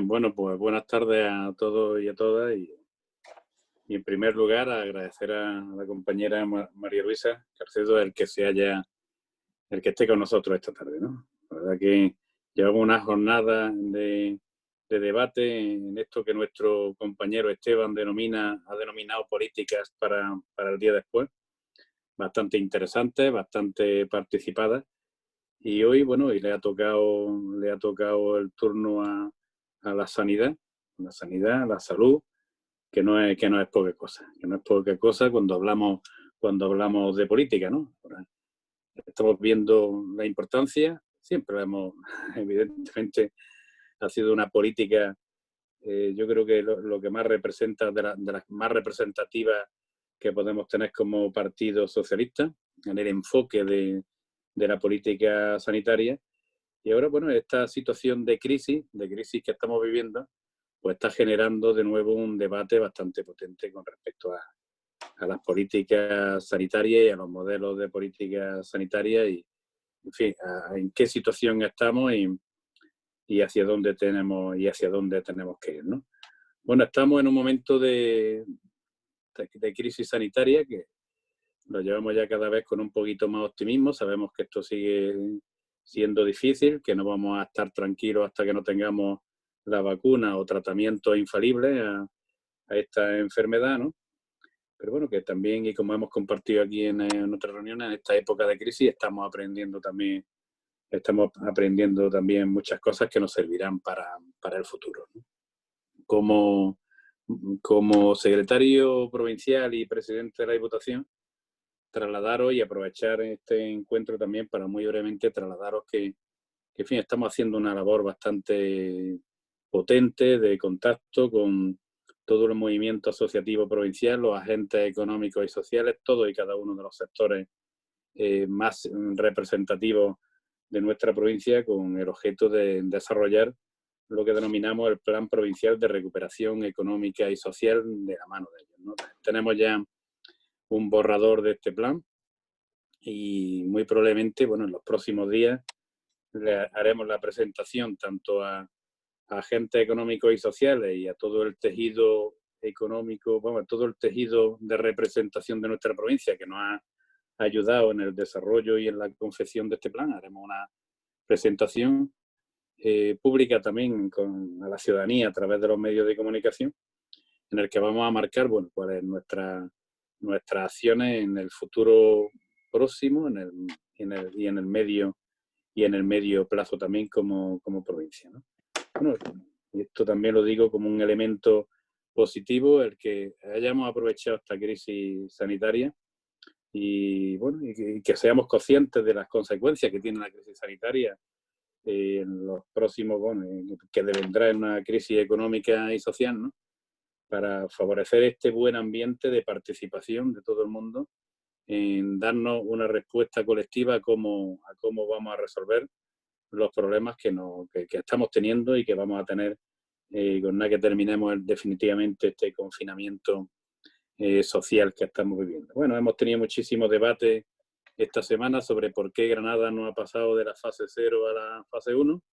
Bueno, pues buenas tardes a todos y a todas. Y en primer lugar, agradecer a la compañera María Luisa Carcedo el que esté con nosotros esta tarde, ¿no? La verdad que llevamos una jornada de debate en esto que nuestro compañero Esteban ha denominado políticas para el día después, bastante interesantes, bastante participadas. Y hoy, bueno, le ha tocado el turno a la sanidad, a la salud, que no es poca cosa, cuando hablamos de política, ¿no? Ahora, estamos viendo la importancia, siempre hemos, evidentemente, ha sido una política, yo creo que lo que más representa, de las más representativas que podemos tener como Partido Socialista, en el enfoque de la política sanitaria. Y ahora, bueno, esta situación de crisis que estamos viviendo, pues está generando de nuevo un debate bastante potente con respecto a las políticas sanitarias y a los modelos de política sanitaria y, en fin, en qué situación estamos y hacia dónde tenemos que ir, ¿no? Bueno, estamos en un momento de crisis sanitaria que lo llevamos ya cada vez con un poquito más optimismo. Sabemos que esto sigue siendo difícil, que no vamos a estar tranquilos hasta que no tengamos la vacuna o tratamiento infalible a esta enfermedad, ¿no? Pero bueno, que también, y como hemos compartido aquí en otras reuniones, en esta época de crisis estamos aprendiendo también muchas cosas que nos servirán para el futuro, ¿no? Como, como secretario provincial y presidente de la Diputación, trasladaros y aprovechar este encuentro también para muy brevemente trasladaros que en fin, estamos haciendo una labor bastante potente de contacto con todo el movimiento asociativo provincial, los agentes económicos y sociales, todos y cada uno de los sectores más representativos de nuestra provincia, con el objeto de desarrollar lo que denominamos el Plan Provincial de Recuperación Económica y Social de la mano de ellos, ¿no? Tenemos ya un borrador de este plan y muy probablemente, bueno, en los próximos días le haremos la presentación tanto a agentes económicos y sociales y a todo el tejido económico, bueno, a todo el tejido de representación de nuestra provincia que nos ha ayudado en el desarrollo y en la confección de este plan. Haremos una presentación pública también a la ciudadanía a través de los medios de comunicación, en el que vamos a marcar, bueno, cuáles son nuestras acciones en el futuro próximo y en el medio plazo también como provincia, ¿no? Bueno, y esto también lo digo como un elemento positivo, el que hayamos aprovechado esta crisis sanitaria y, bueno, y que seamos conscientes de las consecuencias que tiene la crisis sanitaria en los próximos, bueno, que devendrá en una crisis económica y social, ¿no? Para favorecer este buen ambiente de participación de todo el mundo en darnos una respuesta colectiva a cómo vamos a resolver los problemas que estamos teniendo y que vamos a tener con nada que terminemos definitivamente este confinamiento social que estamos viviendo. Bueno, hemos tenido muchísimos debates esta semana sobre por qué Granada no ha pasado de la fase 0 a la fase 1.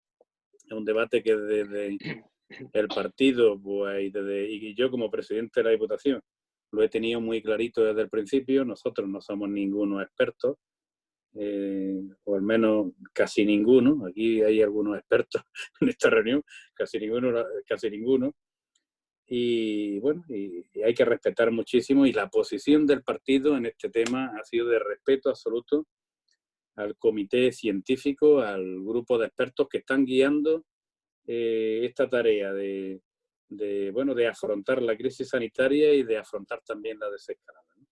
Es un debate que desde el partido pues, y yo como presidente de la Diputación lo he tenido muy clarito desde el principio. Nosotros no somos ningunos expertos, o al menos casi ninguno. Aquí hay algunos expertos en esta reunión, casi ninguno. Y bueno, y hay que respetar muchísimo, y la posición del partido en este tema ha sido de respeto absoluto al comité científico, al grupo de expertos que están guiando esta tarea de afrontar la crisis sanitaria y de afrontar también la desescalada, ¿no?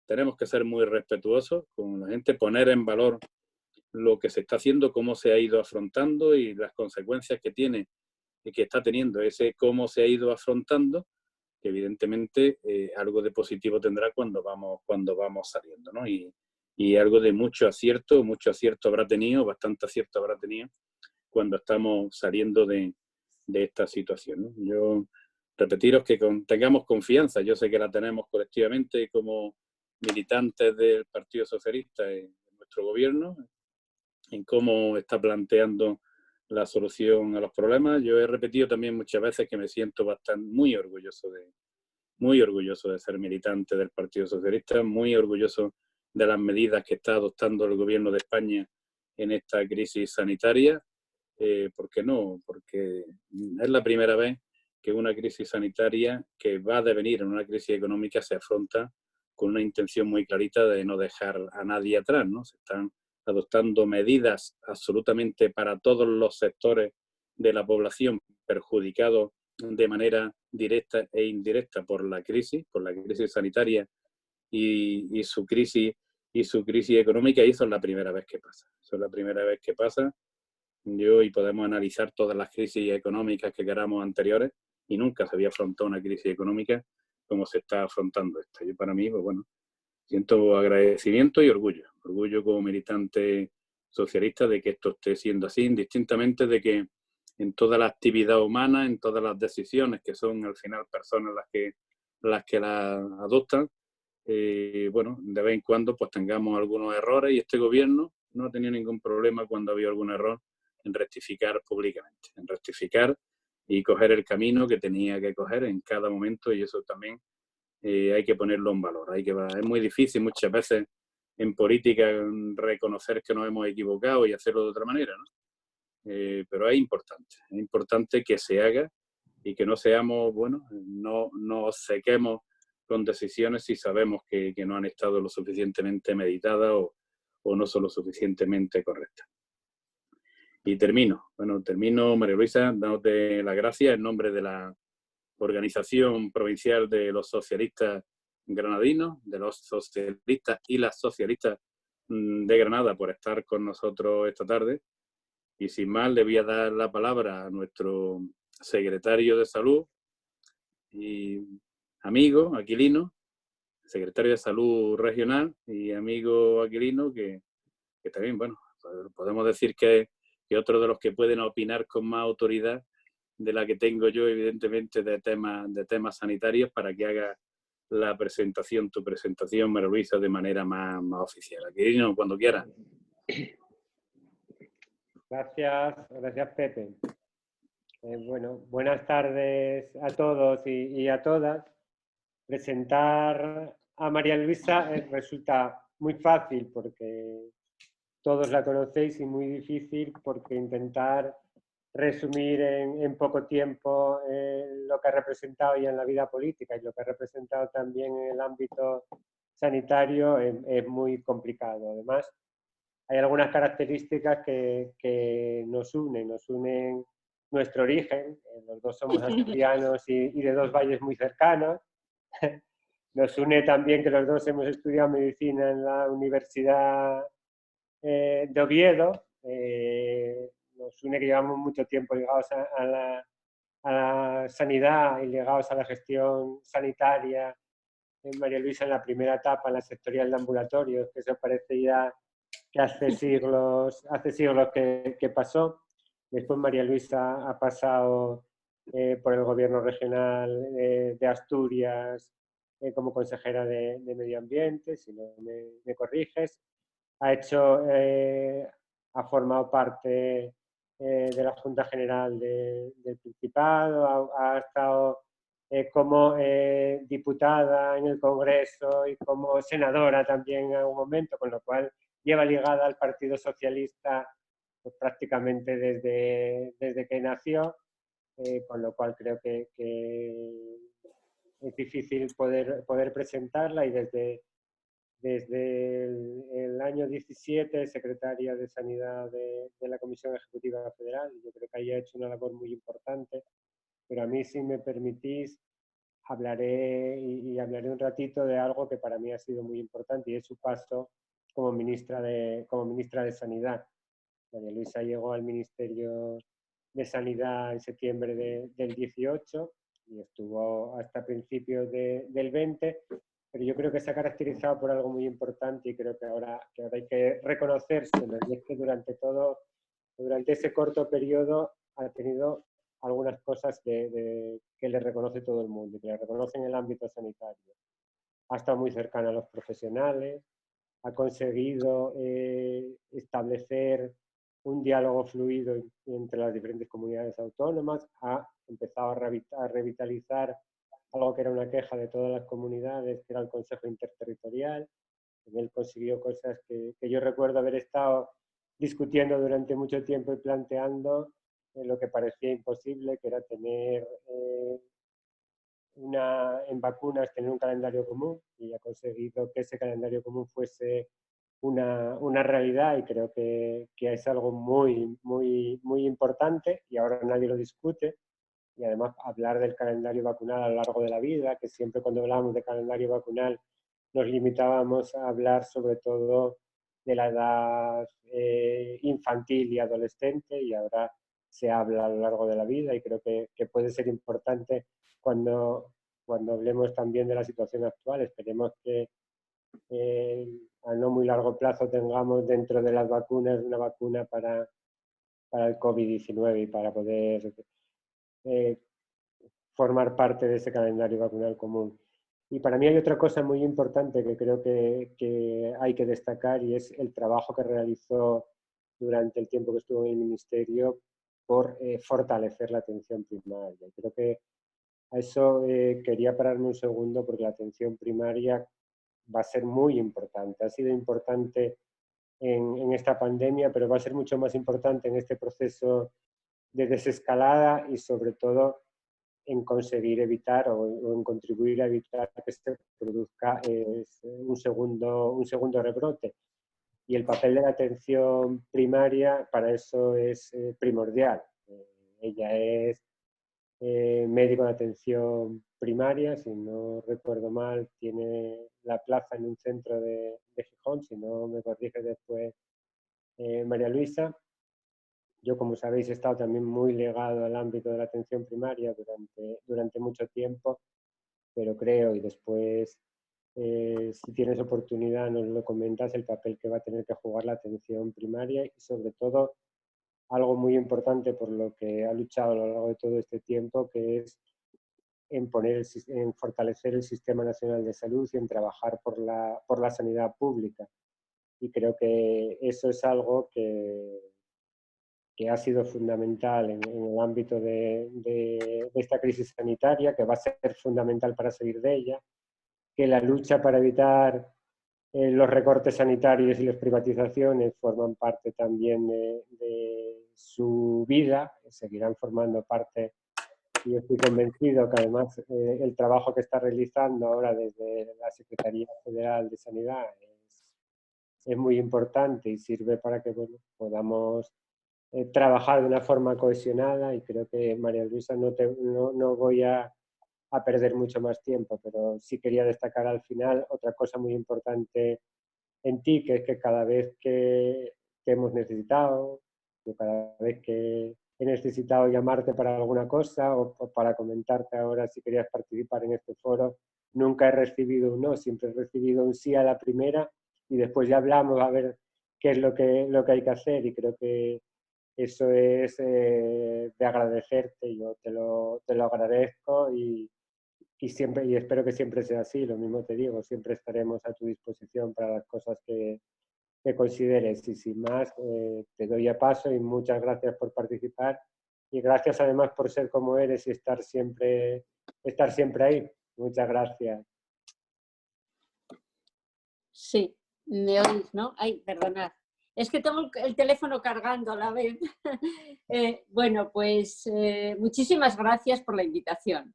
Tenemos que ser muy respetuosos con la gente, poner en valor lo que se está haciendo, cómo se ha ido afrontando y las consecuencias que tiene y que está teniendo ese cómo se ha ido afrontando, que evidentemente algo de positivo tendrá cuando vamos saliendo, ¿no? Y algo de mucho acierto habrá tenido, bastante acierto habrá tenido cuando estamos saliendo de esta situación, ¿no? Yo repetiros que tengamos confianza, yo sé que la tenemos colectivamente como militantes del Partido Socialista en nuestro gobierno, en cómo está planteando la solución a los problemas. Yo he repetido también muchas veces que me siento muy orgulloso de ser militante del Partido Socialista, muy orgulloso de las medidas que está adoptando el Gobierno de España en esta crisis sanitaria. ¿Por qué no? Porque es la primera vez que una crisis sanitaria que va a devenir en una crisis económica se afronta con una intención muy clarita de no dejar a nadie atrás, ¿no? Se están adoptando medidas absolutamente para todos los sectores de la población perjudicados de manera directa e indirecta por la crisis sanitaria y su crisis económica, y eso es la primera vez que pasa. Eso es la primera vez que pasa. Y podemos analizar todas las crisis económicas que queramos anteriores y nunca se había afrontado una crisis económica como se está afrontando esta. Yo para mí, pues bueno, siento agradecimiento y orgullo como militante socialista de que esto esté siendo así, indistintamente de que en toda la actividad humana, en todas las decisiones que son al final personas las que la adoptan, bueno, de vez en cuando pues tengamos algunos errores, y este gobierno no ha tenido ningún problema cuando ha habido algún error en rectificar públicamente, en rectificar y coger el camino que tenía que coger en cada momento, y eso también hay que ponerlo en valor. Es muy difícil muchas veces en política reconocer que nos hemos equivocado y hacerlo de otra manera, ¿no? Pero es importante que se haga y que no seamos, bueno, no sequemos con decisiones si sabemos que no han estado lo suficientemente meditadas o no son lo suficientemente correctas. Y termino, María Luisa, dándote las gracias en nombre de la Organización Provincial de los Socialistas Granadinos, de los socialistas y las socialistas de Granada, por estar con nosotros esta tarde. Y sin más, le voy a dar la palabra a nuestro secretario de Salud y amigo Aquilino, secretario de Salud Regional y amigo Aquilino, que también, bueno, podemos decir que otro de los que pueden opinar con más autoridad de la que tengo yo, evidentemente, de temas sanitarios, para que haga tu presentación, María Luisa, de manera más oficial. Aquilino, cuando quiera. Gracias Pepe. Bueno, buenas tardes a todos y a todas. Presentar a María Luisa resulta muy fácil porque todos la conocéis, y muy difícil porque intentar resumir en poco tiempo lo que ha representado ya en la vida política y lo que ha representado también en el ámbito sanitario es muy complicado. Además, hay algunas características que nos unen nuestro origen. Los dos somos asturianos y de dos valles muy cercanos. Nos une también que los dos hemos estudiado medicina en la Universidad de Oviedo. Nos une que llevamos mucho tiempo ligados a la sanidad y ligados a la gestión sanitaria. En María Luisa, en la primera etapa, en la sectorial de ambulatorios, que eso parece ya que hace siglos que pasó. Después María Luisa ha pasado por el gobierno regional de Asturias como consejera de Medio Ambiente, si no me corriges. Ha formado parte de la Junta General del Principado, ha estado como diputada en el Congreso y como senadora también en algún momento, con lo cual lleva ligada al Partido Socialista pues, prácticamente desde que nació, con lo cual creo que es difícil poder presentarla, y desde el año 17 secretaria de Sanidad de la Comisión Ejecutiva Federal. Yo creo que ahí ha hecho una labor muy importante, pero a mí, si me permitís, hablaré un ratito de algo que para mí ha sido muy importante, y es su paso como ministra de Sanidad. María Luisa llegó al Ministerio de Sanidad en septiembre del 18 y estuvo hasta principios del 20, pero yo creo que se ha caracterizado por algo muy importante, y creo que ahora hay que reconocérselo, y es que durante ese corto periodo ha tenido algunas cosas que le reconoce todo el mundo, que le reconoce en el ámbito sanitario. Ha estado muy cercana a los profesionales, ha conseguido establecer un diálogo fluido entre las diferentes comunidades autónomas, ha empezado a revitalizar algo que era una queja de todas las comunidades, que era el Consejo Interterritorial. Él consiguió cosas que yo recuerdo haber estado discutiendo durante mucho tiempo y planteando lo que parecía imposible, que era tener en vacunas tener un calendario común, y ha conseguido que ese calendario común fuese una realidad, y creo que es algo muy, muy, muy importante, y ahora nadie lo discute. Y además hablar del calendario vacunal a lo largo de la vida, que siempre cuando hablábamos de calendario vacunal nos limitábamos a hablar sobre todo de la edad infantil y adolescente, y ahora se habla a lo largo de la vida, y creo que puede ser importante cuando hablemos también de la situación actual. Esperemos que a no muy largo plazo tengamos dentro de las vacunas una vacuna para el COVID-19 y para poder formar parte de ese calendario vacunal común. Y para mí hay otra cosa muy importante que creo que hay que destacar, y es el trabajo que realizó durante el tiempo que estuvo en el Ministerio por fortalecer la atención primaria. Creo que a eso quería pararme un segundo, porque la atención primaria va a ser muy importante. Ha sido importante en esta pandemia, pero va a ser mucho más importante en este proceso de desescalada, y sobre todo en conseguir evitar o en contribuir a evitar que se produzca un segundo rebrote. Y el papel de la atención primaria para eso es primordial. Ella es médico de atención primaria, si no recuerdo mal, tiene la plaza en un centro de Gijón, si no me corrige después María Luisa. Yo, como sabéis, he estado también muy ligado al ámbito de la atención primaria durante mucho tiempo, pero creo, y después, si tienes oportunidad, nos lo comentas, el papel que va a tener que jugar la atención primaria, y sobre todo algo muy importante por lo que ha luchado a lo largo de todo este tiempo, que es en fortalecer el Sistema Nacional de Salud y en trabajar por la sanidad pública. Y creo que eso es algo que ha sido fundamental en el ámbito de esta crisis sanitaria, que va a ser fundamental para salir de ella, que la lucha para evitar los recortes sanitarios y las privatizaciones forman parte también de su vida, seguirán formando parte, y estoy convencido que además el trabajo que está realizando ahora desde la Secretaría Federal de Sanidad es muy importante, y sirve para que podamos trabajar de una forma cohesionada. Y creo que, María Luisa, no voy a perder mucho más tiempo, pero sí quería destacar al final otra cosa muy importante en ti, que es que cada vez que hemos necesitado, o cada vez que he necesitado llamarte para alguna cosa o para comentarte ahora si querías participar en este foro, nunca he recibido un no, siempre he recibido un sí a la primera, y después ya hablamos a ver qué es lo que hay que hacer. Y creo que eso es de agradecerte. Yo te lo agradezco, y siempre, y espero que siempre sea así. Lo mismo te digo, siempre estaremos a tu disposición para las cosas que consideres. Y sin más, te doy a paso, y muchas gracias por participar, y gracias además por ser como eres y estar siempre ahí. Muchas gracias. Sí, me oís, ¿no? Ay, perdonad. Es que tengo el teléfono cargando a la vez. Bueno, pues muchísimas gracias por la invitación.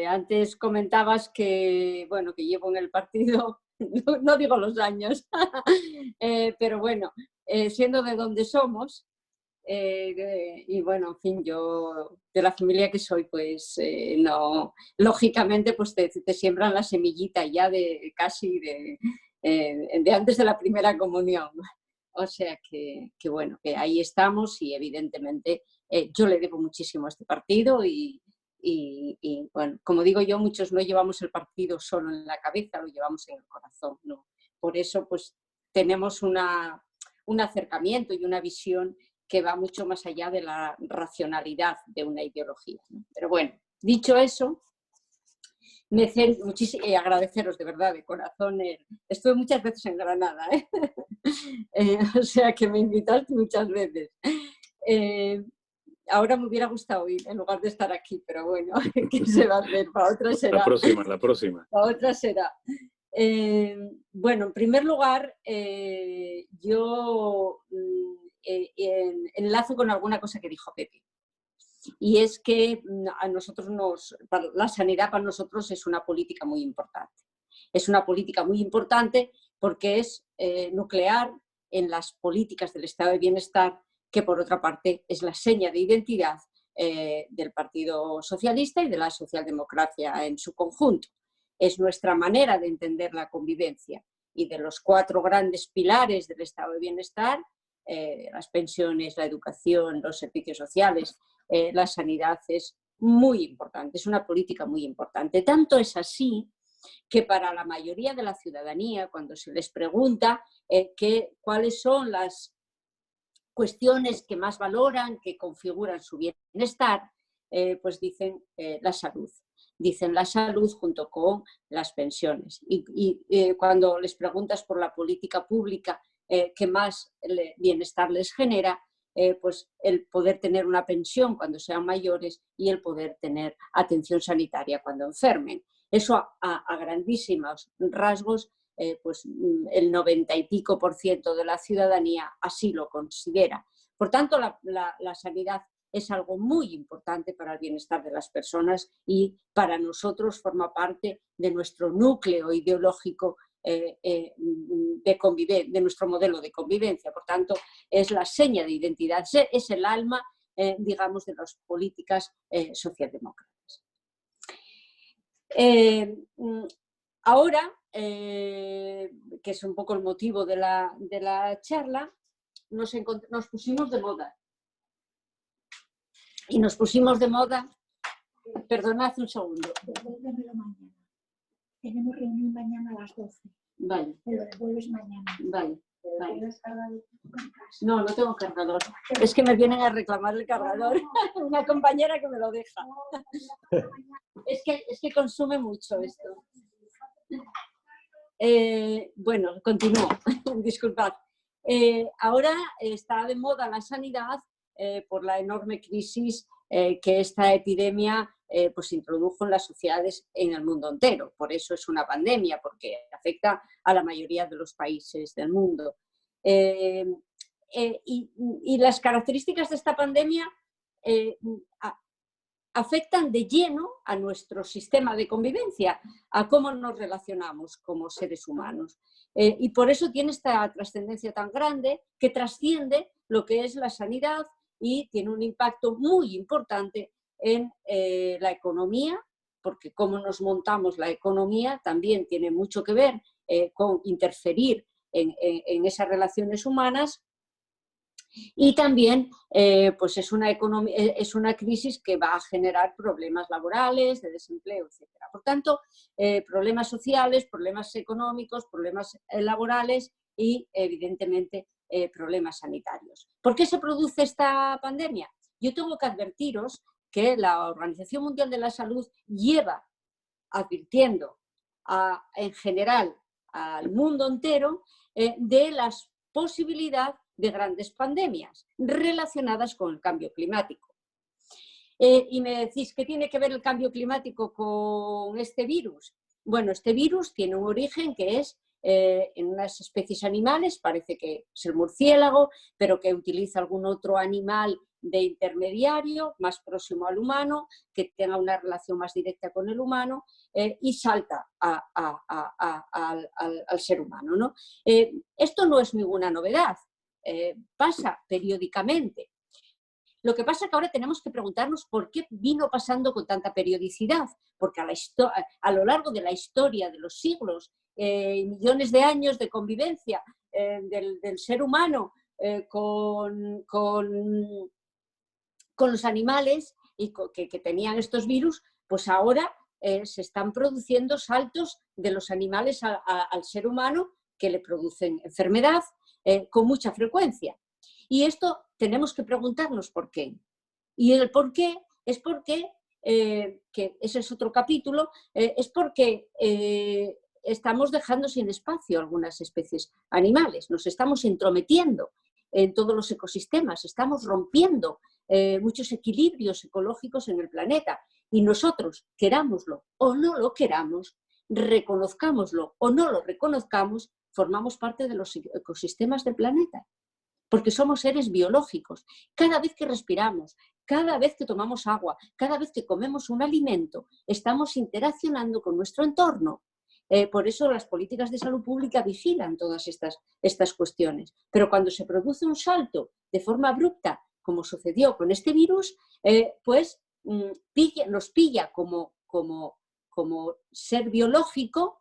Antes comentabas que, bueno, que llevo en el partido, no digo los años, pero bueno, siendo de donde somos, y bueno, en fin, yo de la familia que soy, pues no, lógicamente pues te siembran la semillita ya de casi de antes de la primera comunión. O sea que bueno, que ahí estamos, y evidentemente yo le debo muchísimo a este partido, y bueno, como digo yo, muchos no llevamos el partido solo en la cabeza, lo llevamos en el corazón, ¿no? Por eso pues tenemos un acercamiento y una visión que va mucho más allá de la racionalidad de una ideología, ¿no? Pero bueno, dicho eso, muchísimo, y agradeceros de verdad, de corazón. Estuve muchas veces en Granada, ¿eh? O sea que me invitaste muchas veces. Ahora me hubiera gustado ir en lugar de estar aquí, pero bueno, ¿qué se va a hacer? Para otra será. La próxima. Para otra será. Bueno, en primer lugar, yo enlazo con alguna cosa que dijo Pepe. Y es que a nosotros la sanidad para nosotros es una política muy importante. Es una política muy importante porque es nuclear en las políticas del estado de bienestar, que por otra parte es la seña de identidad del Partido Socialista y de la socialdemocracia en su conjunto. Es nuestra manera de entender la convivencia, y de los 4 grandes pilares del estado de bienestar, las pensiones, la educación, los servicios sociales, la sanidad es muy importante, es una política muy importante. Tanto es así que para la mayoría de la ciudadanía, cuando se les pregunta cuáles son las cuestiones que más valoran, que configuran su bienestar, pues dicen la salud. Dicen la salud junto con las pensiones. Y cuando les preguntas por la política pública que más bienestar les genera, pues el poder tener una pensión cuando sean mayores y el poder tener atención sanitaria cuando enfermen. Eso a grandísimos rasgos, pues el 90 y pico % de la ciudadanía así lo considera. Por tanto, la sanidad es algo muy importante para el bienestar de las personas y para nosotros forma parte de nuestro núcleo ideológico de nuestro modelo de convivencia. Por tanto, es la seña de identidad, es el alma, digamos, de las políticas socialdemócratas. Ahora, que es un poco el motivo de la charla, nos pusimos de moda. Y nos pusimos de moda, perdonad un segundo. Devuélvemelo mañana. Tenemos reunión mañana a las 12. Vale. Me lo devuelves mañana. Vale. Vale. ¿Tienes cargador en casa? No, no tengo cargador. Es que me vienen a reclamar el cargador. Una compañera que me lo deja. Es que consume mucho esto. Bueno, continúo. Disculpad. Ahora está de moda la sanidad por la enorme crisis que esta epidemia pues introdujo en las sociedades en el mundo entero. Por eso es una pandemia, porque afecta a la mayoría de los países del mundo. Y las características de esta pandemia afectan de lleno a nuestro sistema de convivencia, a cómo nos relacionamos como seres humanos. Y por eso tiene esta trascendencia tan grande que trasciende lo que es la sanidad y tiene un impacto muy importante en la economía, porque cómo nos montamos la economía también tiene mucho que ver con interferir en esas relaciones humanas. Y también pues es una crisis que va a generar problemas laborales, de desempleo, etc. Por tanto, problemas sociales, problemas económicos, problemas laborales y, evidentemente, problemas sanitarios. ¿Por qué se produce esta pandemia? Yo tengo que advertiros que la Organización Mundial de la Salud lleva advirtiendo en general al mundo entero de la posibilidad de grandes pandemias relacionadas con el cambio climático. Y me decís, ¿qué tiene que ver el cambio climático con este virus? Bueno, este virus tiene un origen que es en unas especies animales, parece que es el murciélago, pero que utiliza algún otro animal de intermediario, más próximo al humano, que tenga una relación más directa con el humano y salta al ser humano, ¿no? Esto no es ninguna novedad, pasa periódicamente. Lo que pasa es que ahora tenemos que preguntarnos por qué vino pasando con tanta periodicidad, porque a lo largo de la historia de los siglos, millones de años de convivencia del ser humano con los animales y que tenían estos virus, pues ahora se están produciendo saltos de los animales al ser humano que le producen enfermedad con mucha frecuencia. Y esto tenemos que preguntarnos por qué. Y el por qué es porque que ese es otro capítulo, es porque estamos dejando sin espacio algunas especies animales, nos estamos entrometiendo en todos los ecosistemas, estamos rompiendo muchos equilibrios ecológicos en el planeta y nosotros, querámoslo o no lo queramos, reconozcámoslo o no lo reconozcamos, formamos parte de los ecosistemas del planeta, porque somos seres biológicos. Cada vez que respiramos, cada vez que tomamos agua, cada vez que comemos un alimento, estamos interaccionando con nuestro entorno. Por eso las políticas de salud pública vigilan todas estas cuestiones. Pero cuando se produce un salto de forma abrupta, como sucedió con este virus, pues nos pilla como ser biológico,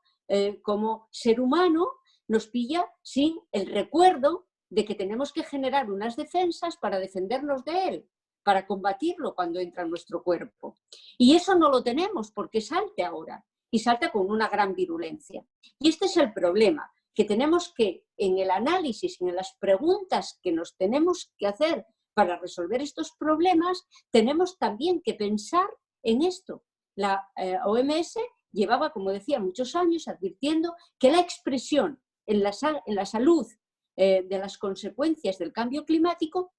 como ser humano, nos pilla sin el recuerdo de que tenemos que generar unas defensas para defendernos de él, para combatirlo cuando entra en nuestro cuerpo. Y eso no lo tenemos porque salta ahora. Y salta con una gran virulencia. Y este es el problema, que tenemos que, en el análisis, en las preguntas que nos tenemos que hacer para resolver estos problemas, tenemos también que pensar en esto. La OMS llevaba, como decía, muchos años advirtiendo que la expresión en la salud de las consecuencias del cambio climático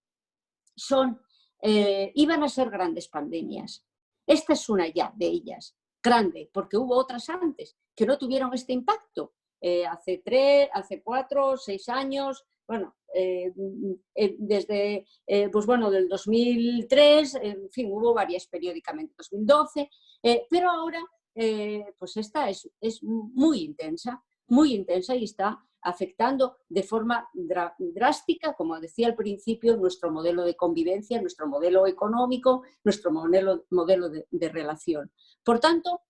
iban a ser grandes pandemias. Esta es una ya de ellas. Grande, porque hubo otras antes que no tuvieron este impacto. Hace 4, 6 años, bueno, desde del 2003, en fin, hubo varias periódicamente, 2012, pero ahora pues esta es muy intensa y está afectando de forma drástica, como decía al principio, nuestro modelo de convivencia, nuestro modelo económico, nuestro modelo de relación. Por tanto,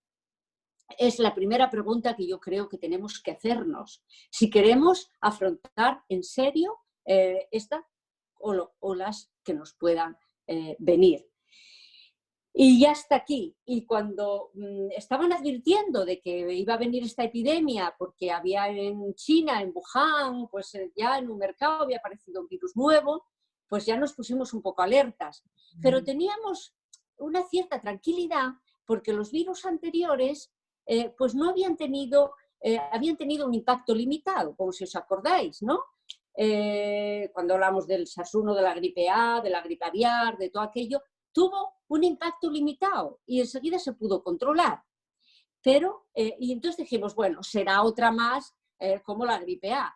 es la primera pregunta que yo creo que tenemos que hacernos. Si queremos afrontar en serio esta o las que nos puedan venir. Y ya está aquí. Y cuando estaban advirtiendo de que iba a venir esta epidemia, porque había en China, en Wuhan, pues ya en un mercado había aparecido un virus nuevo, pues ya nos pusimos un poco alertas. Pero teníamos una cierta tranquilidad porque los virus anteriores pues no habían tenido un impacto limitado, como si os acordáis, ¿no? Cuando hablamos del SARS-1, de la gripe A, de la gripe aviar, de todo aquello, tuvo un impacto limitado y enseguida se pudo controlar. Pero, y entonces dijimos, bueno, será otra más como la gripe A.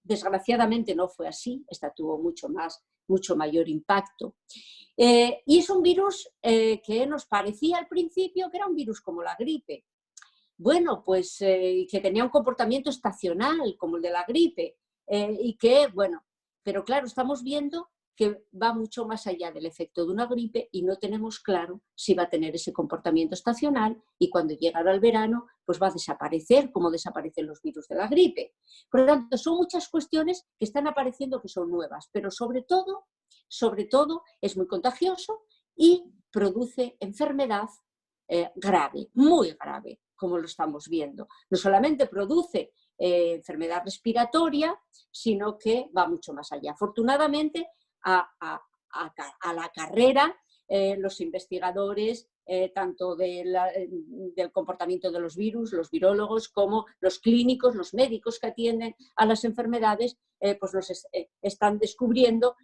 Desgraciadamente no fue así, esta tuvo mucho mayor impacto. Y es un virus que nos parecía al principio que era un virus como la gripe. Bueno, pues que tenía un comportamiento estacional como el de la gripe y que, bueno, pero claro, estamos viendo que va mucho más allá del efecto de una gripe y no tenemos claro si va a tener ese comportamiento estacional y cuando llegará el verano pues va a desaparecer como desaparecen los virus de la gripe. Por lo tanto, son muchas cuestiones que están apareciendo que son nuevas, pero sobre todo es muy contagioso y produce enfermedad grave, muy grave, como lo estamos viendo. No solamente produce enfermedad respiratoria, sino que va mucho más allá. Afortunadamente, a la carrera, los investigadores, tanto del comportamiento de los virus, los virólogos, como los clínicos, los médicos que atienden a las enfermedades, pues están descubriendo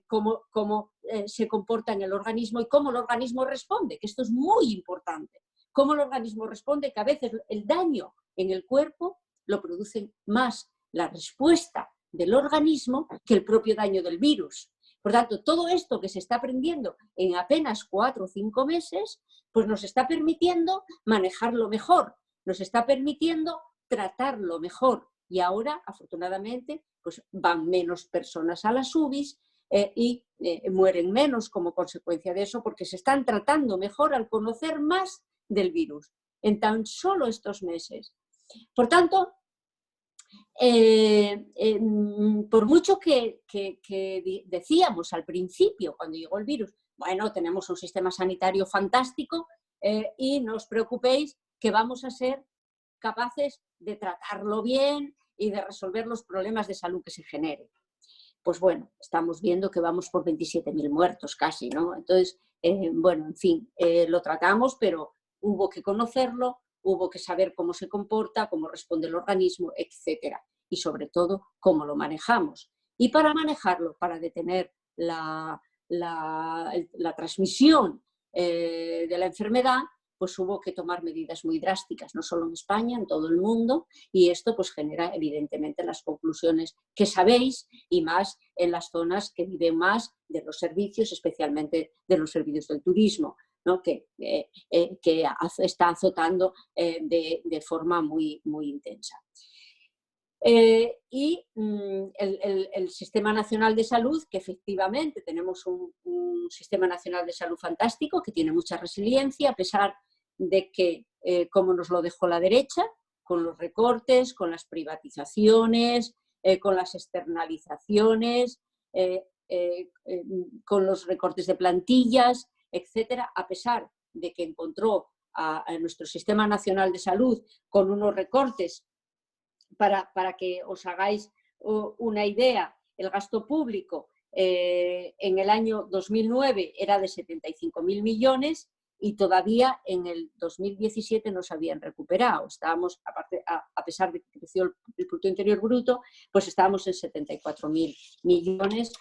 cómo se comporta en el organismo y cómo el organismo responde, que esto es muy importante. Cómo el organismo responde, que a veces el daño en el cuerpo lo produce más la respuesta del organismo que el propio daño del virus. Por tanto, todo esto que se está aprendiendo en apenas 4 o 5 meses, pues nos está permitiendo manejarlo mejor, nos está permitiendo tratarlo mejor. Y ahora, afortunadamente, pues van menos personas a las UBIs y mueren menos como consecuencia de eso, porque se están tratando mejor al conocer más del virus en tan solo estos meses. Por tanto, por mucho que decíamos al principio, cuando llegó el virus, bueno, tenemos un sistema sanitario fantástico y no os preocupéis que vamos a ser capaces de tratarlo bien y de resolver los problemas de salud que se generen. pues bueno, estamos viendo que vamos por 27.000 muertos casi, ¿no? Entonces, bueno, en fin, lo tratamos, pero hubo que conocerlo, hubo que saber cómo se comporta, cómo responde el organismo, etcétera. Y sobre todo, cómo lo manejamos. Y para manejarlo, para detener la transmisión de la enfermedad, pues hubo que tomar medidas muy drásticas, no solo en España, en todo el mundo, y esto pues genera evidentemente las conclusiones que sabéis, y más en las zonas que viven más de los servicios, especialmente de los servicios del turismo, ¿no? que está azotando de forma muy, muy intensa. Y el Sistema Nacional de Salud, que efectivamente tenemos un Sistema Nacional de Salud fantástico, que tiene mucha resiliencia, a pesar de que, como nos lo dejó la derecha, con los recortes, con las privatizaciones, con las externalizaciones, con los recortes de plantillas, etcétera, a pesar de que encontró a nuestro Sistema Nacional de Salud con unos recortes. Para que os hagáis una idea, el gasto público en el año 2009 era de 75.000 millones y todavía en el 2017 no se habían recuperado. Estábamos, a pesar de que creció el Producto Interior Bruto, pues estábamos en 74.000 millones,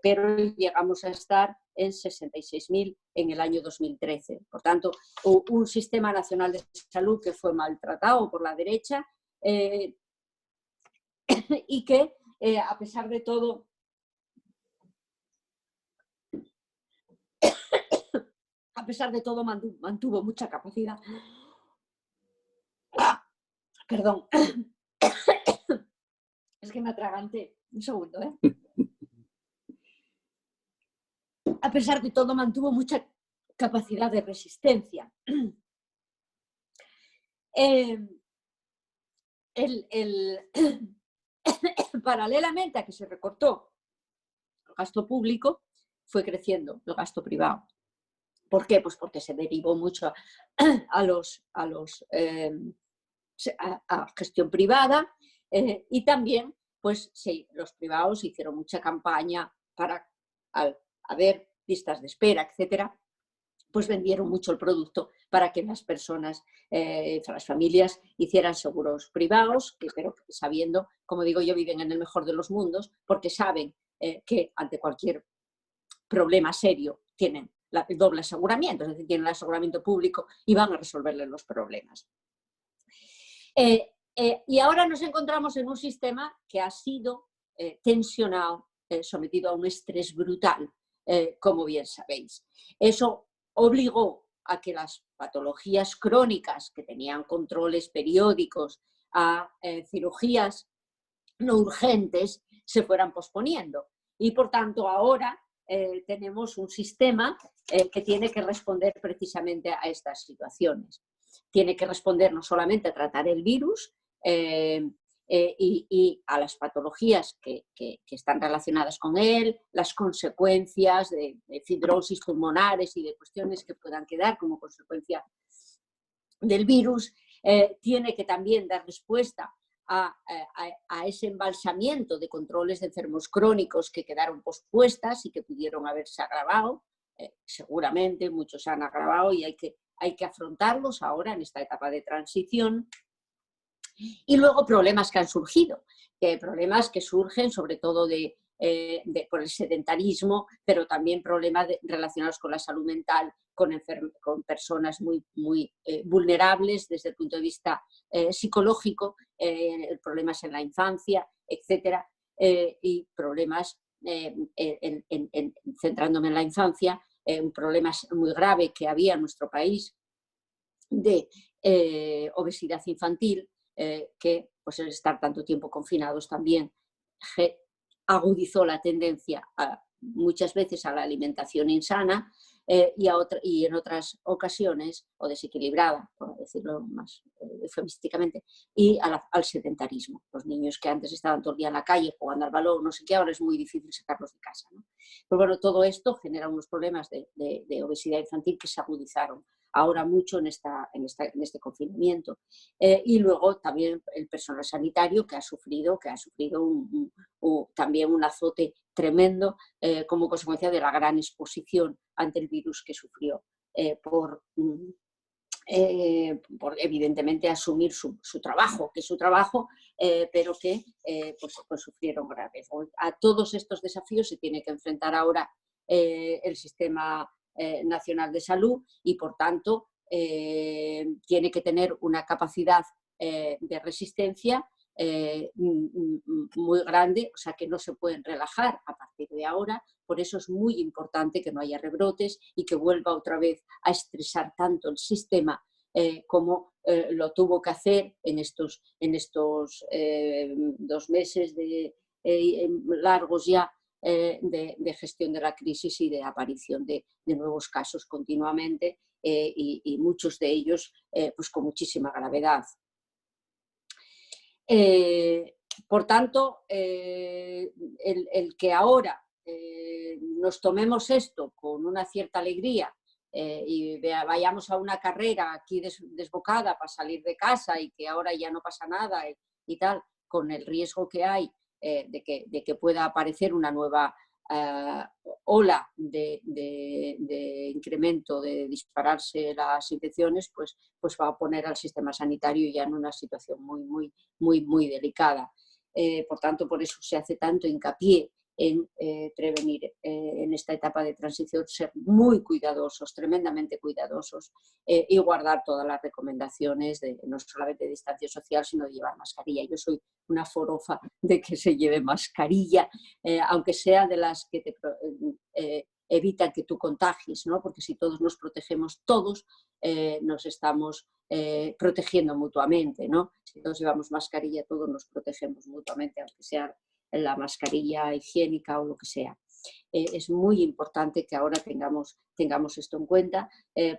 pero llegamos a estar en 66.000 en el año 2013. Por tanto, un Sistema Nacional de Salud que fue maltratado por la derecha, y que a pesar de todo mantuvo mucha capacidad. Perdón, es que me atraganté, un segundo, A pesar de todo mantuvo mucha capacidad de resistencia. Paralelamente a que se recortó el gasto público, fue creciendo el gasto privado. ¿Por qué? Pues porque se derivó mucho a gestión privada, y también pues, sí, los privados hicieron mucha campaña para, al haber listas de espera, etcétera, pues vendieron mucho el producto para que las personas, las familias hicieran seguros privados, pero sabiendo, como digo yo, viven en el mejor de los mundos, porque saben que ante cualquier problema serio tienen el doble aseguramiento, es decir, tienen el aseguramiento público y van a resolverle los problemas. Y ahora nos encontramos en un sistema que ha sido tensionado, sometido a un estrés brutal, como bien sabéis. Eso obligó a que las patologías crónicas que tenían controles periódicos, a cirugías no urgentes, se fueran posponiendo. Y por tanto ahora tenemos un sistema que tiene que responder precisamente a estas situaciones. Tiene que responder no solamente a tratar el virus y a las patologías que están relacionadas con él, las consecuencias de fibrosis pulmonares y de cuestiones que puedan quedar como consecuencia del virus, tiene que también dar respuesta a ese embalsamiento de controles de enfermos crónicos que quedaron pospuestas y que pudieron haberse agravado. Seguramente muchos se han agravado y hay que afrontarlos ahora en esta etapa de transición. Y luego problemas que han surgido, problemas que surgen sobre todo por el sedentarismo, pero también problemas relacionados con la salud mental, con personas muy, muy vulnerables desde el punto de vista psicológico, problemas en la infancia, etcétera, y problemas, centrándome en la infancia, un problema muy grave que había en nuestro país de obesidad infantil, que pues el estar tanto tiempo confinados también agudizó la tendencia muchas veces a la alimentación insana y en otras ocasiones, o desequilibrada, por decirlo más eufemísticamente, y al sedentarismo. Los niños que antes estaban todo el día en la calle jugando al balón, no sé qué, ahora es muy difícil sacarlos de casa, ¿no? Pero bueno, todo esto genera unos problemas de obesidad infantil que se agudizaron ahora mucho en este confinamiento. Y luego también el personal sanitario que ha sufrido también un azote tremendo como consecuencia de la gran exposición ante el virus que sufrió por evidentemente asumir su trabajo, que es su trabajo, pero que pues sufrieron graves. A todos estos desafíos se tiene que enfrentar ahora el Sistema Nacional de Salud y, por tanto, tiene que tener una capacidad de resistencia muy grande, o sea que no se pueden relajar a partir de ahora. Por eso es muy importante que no haya rebrotes y que vuelva otra vez a estresar tanto el sistema como lo tuvo que hacer en estos 2 meses largos ya de gestión de la crisis y de aparición de nuevos casos continuamente y muchos de ellos pues con muchísima gravedad. Por tanto, el que ahora nos tomemos esto con una cierta alegría y vayamos a una carrera aquí desbocada para salir de casa y que ahora ya no pasa nada y tal, con el riesgo que hay de que pueda aparecer una nueva ola de incremento, de dispararse las infecciones, pues va a poner al sistema sanitario ya en una situación muy delicada. Por tanto, por eso se hace tanto hincapié en prevenir en esta etapa de transición, ser muy cuidadosos, tremendamente cuidadosos y guardar todas las recomendaciones de no solamente de distancia social, sino de llevar mascarilla. Yo soy una forofa de que se lleve mascarilla, aunque sea de las que te evitan que tú contagies, ¿no? Porque si todos nos protegemos, todos nos estamos protegiendo mutuamente, ¿no? Si todos llevamos mascarilla, todos nos protegemos mutuamente, aunque sea la mascarilla higiénica o lo que sea. Es muy importante que ahora tengamos esto en cuenta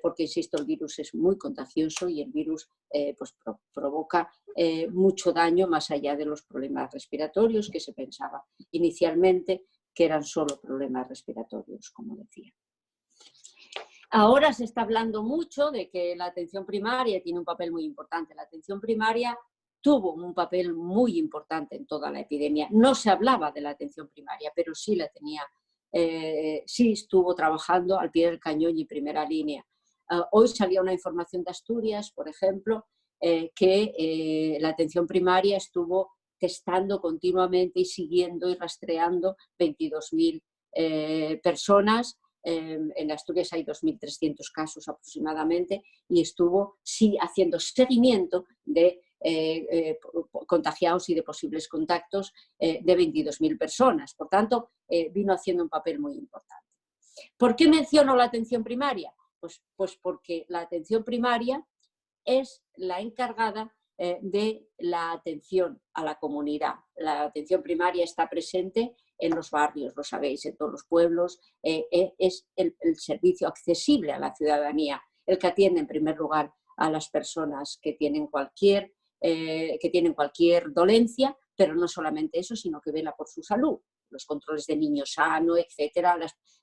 porque, insisto, el virus es muy contagioso y el virus pues provoca mucho daño más allá de los problemas respiratorios que se pensaba inicialmente que eran solo problemas respiratorios, como decía. Ahora se está hablando mucho de que la atención primaria tiene un papel muy importante. La atención primaria tuvo un papel muy importante en toda la epidemia. No se hablaba de la atención primaria, pero sí la tenía, sí estuvo trabajando al pie del cañón y primera línea. Hoy salía una información de Asturias, por ejemplo, que la atención primaria estuvo testando continuamente y siguiendo y rastreando 22.000 personas. En Asturias hay 2.300 casos aproximadamente y estuvo sí haciendo seguimiento de contagiados y de posibles contactos de 22.000 personas. Por tanto, vino haciendo un papel muy importante. ¿Por qué menciono la atención primaria? Pues porque la atención primaria es la encargada de la atención a la comunidad. La atención primaria está presente en los barrios, lo sabéis, en todos los pueblos, es el servicio accesible a la ciudadanía, el que atiende en primer lugar a las personas que tienen cualquier dolencia, pero no solamente eso, sino que vela por su salud, los controles de niño sano, etcétera,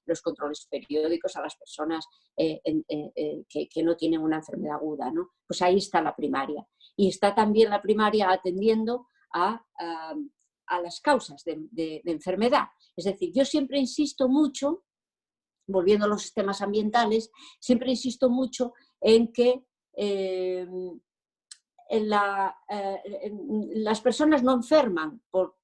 los controles periódicos a las personas que no tienen una enfermedad aguda, ¿no? Pues ahí está la primaria. Y está también la primaria atendiendo a las causas de enfermedad. Es decir, yo siempre insisto mucho, volviendo a los sistemas ambientales, siempre insisto mucho en que las personas no enferman por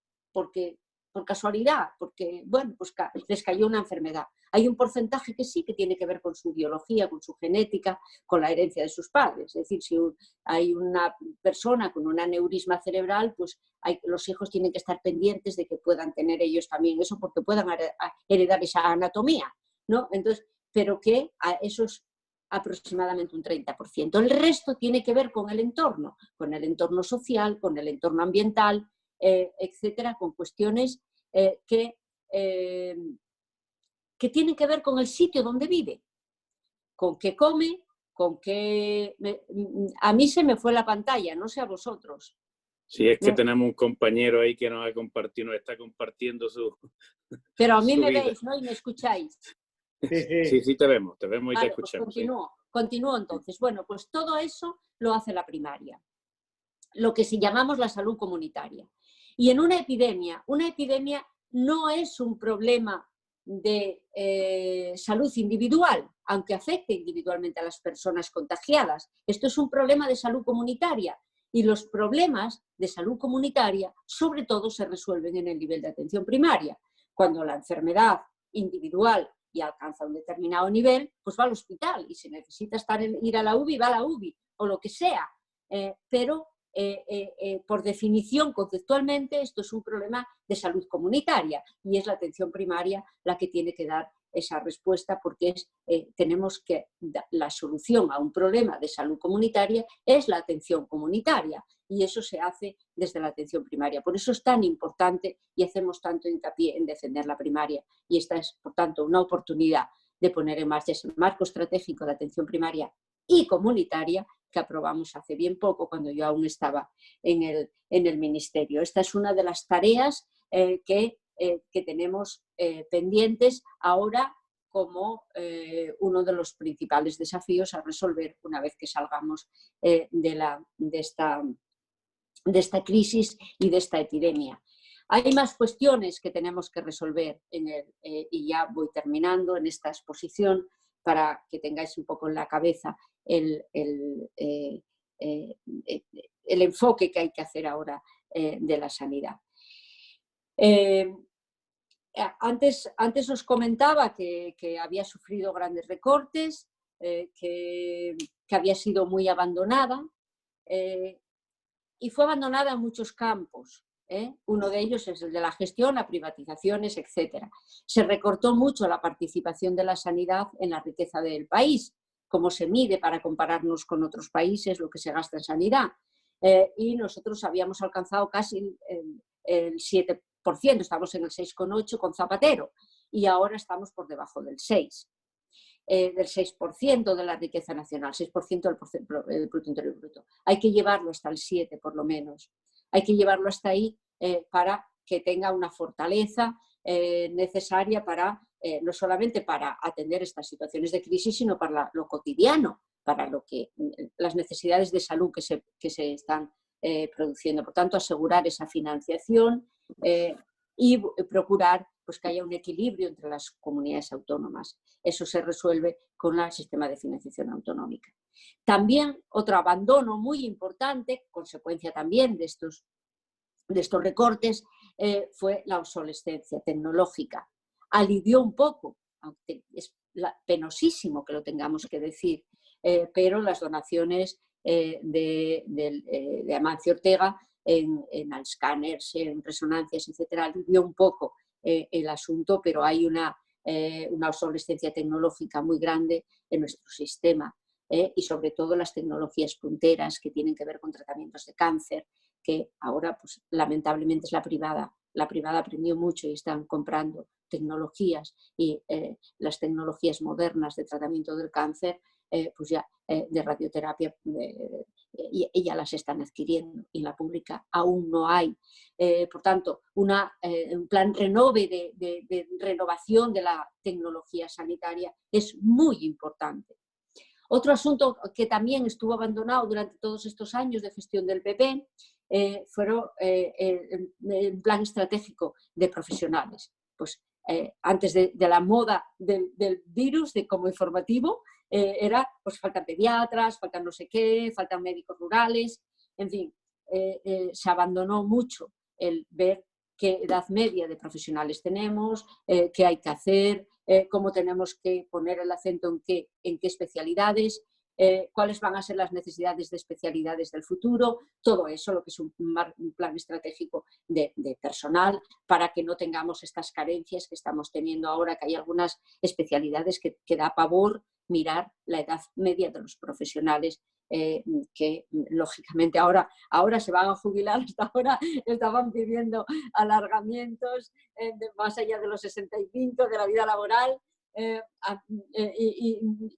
casualidad, porque bueno, pues les cayó una enfermedad. Hay un porcentaje que sí, que tiene que ver con su biología, con su genética, con la herencia de sus padres. Es decir, si hay una persona con un aneurisma cerebral, pues los hijos tienen que estar pendientes de que puedan tener ellos también eso, porque puedan heredar esa anatomía, ¿no? Entonces, pero que eso es aproximadamente un 30%. El resto tiene que ver con el entorno social, con el entorno ambiental, etcétera, con cuestiones que tienen que ver con el sitio donde vive, con qué come, con qué... A mí se me fue la pantalla, no sé a vosotros. Sí, es que tenemos un compañero ahí que nos está compartiendo su... Pero a mí me veis, ¿no? Y me escucháis. Sí, te vemos y vale, te escuchamos. Pues continúo. Continúo entonces. Bueno, pues todo eso lo hace la primaria, lo que llamamos la salud comunitaria. Y en una epidemia no es un problema de salud individual, aunque afecte individualmente a las personas contagiadas. Esto es un problema de salud comunitaria y los problemas de salud comunitaria sobre todo se resuelven en el nivel de atención primaria. Cuando la enfermedad individual y alcanza un determinado nivel, pues va al hospital y si necesita ir a la UBI, va a la UBI o lo que sea. Pero por definición, conceptualmente, esto es un problema de salud comunitaria y es la atención primaria la que tiene que dar esa respuesta porque tenemos que la solución a un problema de salud comunitaria es la atención comunitaria y eso se hace desde la atención primaria. Por eso es tan importante y hacemos tanto hincapié en defender la primaria y esta es, por tanto, una oportunidad de poner en marcha ese marco estratégico de atención primaria y comunitaria que aprobamos hace bien poco cuando yo aún estaba en el ministerio. Esta es una de las tareas que tenemos pendientes ahora como uno de los principales desafíos a resolver una vez que salgamos de esta crisis y de esta epidemia. Hay más cuestiones que tenemos que resolver y ya voy terminando en esta exposición para que tengáis un poco en la cabeza el enfoque que hay que hacer ahora de la sanidad. Antes os comentaba que había sufrido grandes recortes, que había sido muy abandonada y fue abandonada en muchos campos. Uno de ellos es el de la gestión, las privatizaciones, etc. Se recortó mucho la participación de la sanidad en la riqueza del país, cómo se mide para compararnos con otros países lo que se gasta en sanidad. Y nosotros habíamos alcanzado casi el 7%, estamos en el 6,8% con Zapatero y ahora estamos por debajo del 6%. Del 6% de la riqueza nacional, 6% del Producto Interior Bruto. Hay que llevarlo hasta el 7% por lo menos. Hay que llevarlo hasta ahí para que tenga una fortaleza necesaria para, no solamente para atender estas situaciones de crisis, sino para lo cotidiano, para las necesidades de salud que se están produciendo. Por tanto, asegurar esa financiación y procurar pues, que haya un equilibrio entre las comunidades autónomas. Eso se resuelve con el sistema de financiación autonómica. También otro abandono muy importante, consecuencia también de estos recortes, fue la obsolescencia tecnológica. Alivió un poco, aunque es penosísimo que lo tengamos que decir, pero las donaciones de Amancio Ortega en escáneres, en resonancias, etcétera, alivió un poco el asunto, pero hay una obsolescencia tecnológica muy grande en nuestro sistema y sobre todo las tecnologías punteras que tienen que ver con tratamientos de cáncer, que ahora pues, lamentablemente es la privada. La privada aprendió mucho y están comprando tecnologías y las tecnologías modernas de tratamiento del cáncer pues ya de radioterapia ya las están adquiriendo y en la pública aún no hay. Por tanto, un plan renove de renovación de la tecnología sanitaria es muy importante. Otro asunto que también estuvo abandonado durante todos estos años de gestión del PP fueron el plan estratégico de profesionales. Pues antes de la moda del virus, como informativo, era, pues faltan pediatras, faltan no sé qué, faltan médicos rurales, en fin, se abandonó mucho el ver qué edad media de profesionales tenemos, qué hay que hacer, cómo tenemos que poner el acento en qué especialidades, cuáles van a ser las necesidades de especialidades del futuro, todo eso, lo que es un plan estratégico de personal para que no tengamos estas carencias que estamos teniendo ahora, que hay algunas especialidades que da pavor mirar la edad media de los profesionales que lógicamente ahora se van a jubilar, hasta ahora estaban pidiendo alargamientos más allá de los 65 de la vida laboral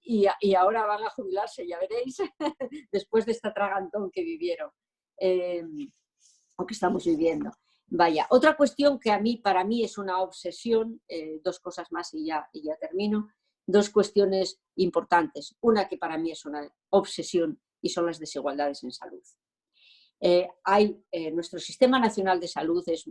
y ahora van a jubilarse, ya veréis, después de este tragantón que vivieron o que estamos viviendo. Vaya, otra cuestión que para mí es una obsesión, dos cosas más y ya termino, dos cuestiones importantes. Una que para mí es una obsesión y son las desigualdades en salud. Nuestro Sistema Nacional de Salud es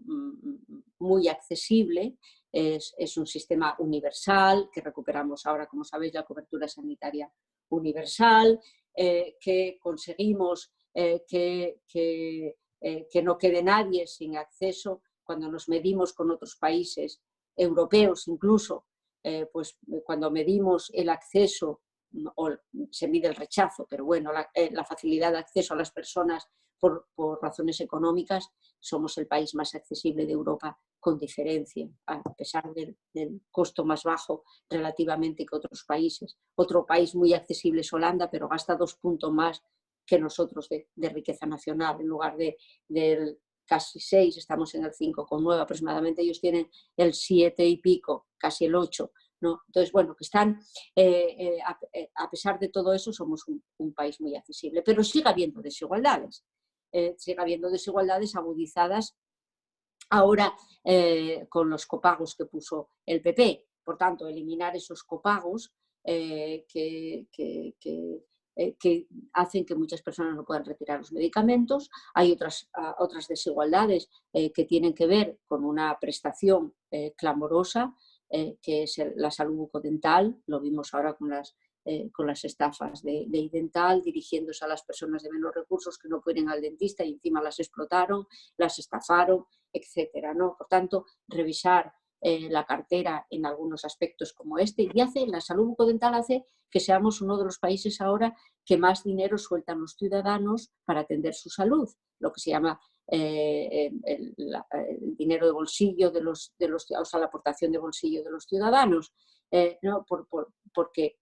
muy accesible, es un sistema universal, que recuperamos ahora, como sabéis, la cobertura sanitaria universal, que conseguimos que no quede nadie sin acceso. Cuando nos medimos con otros países europeos incluso, pues cuando medimos el acceso, o se mide el rechazo, pero bueno, la facilidad de acceso a las personas por razones económicas, somos el país más accesible de Europa con diferencia, a pesar del costo más bajo relativamente que otros países. Otro país muy accesible es Holanda, pero gasta 2 puntos más que nosotros de riqueza nacional. En lugar del casi 6, estamos en el 5,9 aproximadamente, ellos tienen el 7 y pico, casi el 8. ¿No? Entonces, bueno, que están, a pesar de todo eso, somos un país muy accesible, pero sigue habiendo desigualdades. Sigue habiendo desigualdades agudizadas ahora con los copagos que puso el PP. Por tanto, eliminar esos copagos que hacen que muchas personas no puedan retirar los medicamentos. Hay otras desigualdades que tienen que ver con una prestación clamorosa, que es la salud bucodental. Lo vimos ahora con las estafas de iDental, dirigiéndose a las personas de menos recursos que no pueden ir al dentista y encima las explotaron, las estafaron, etcétera, ¿no? Por tanto, revisar la cartera en algunos aspectos como este, y la salud bucodental hace que seamos uno de los países ahora que más dinero sueltan los ciudadanos para atender su salud, lo que se llama el dinero de bolsillo o sea, la aportación de bolsillo de los ciudadanos, ¿no? Porque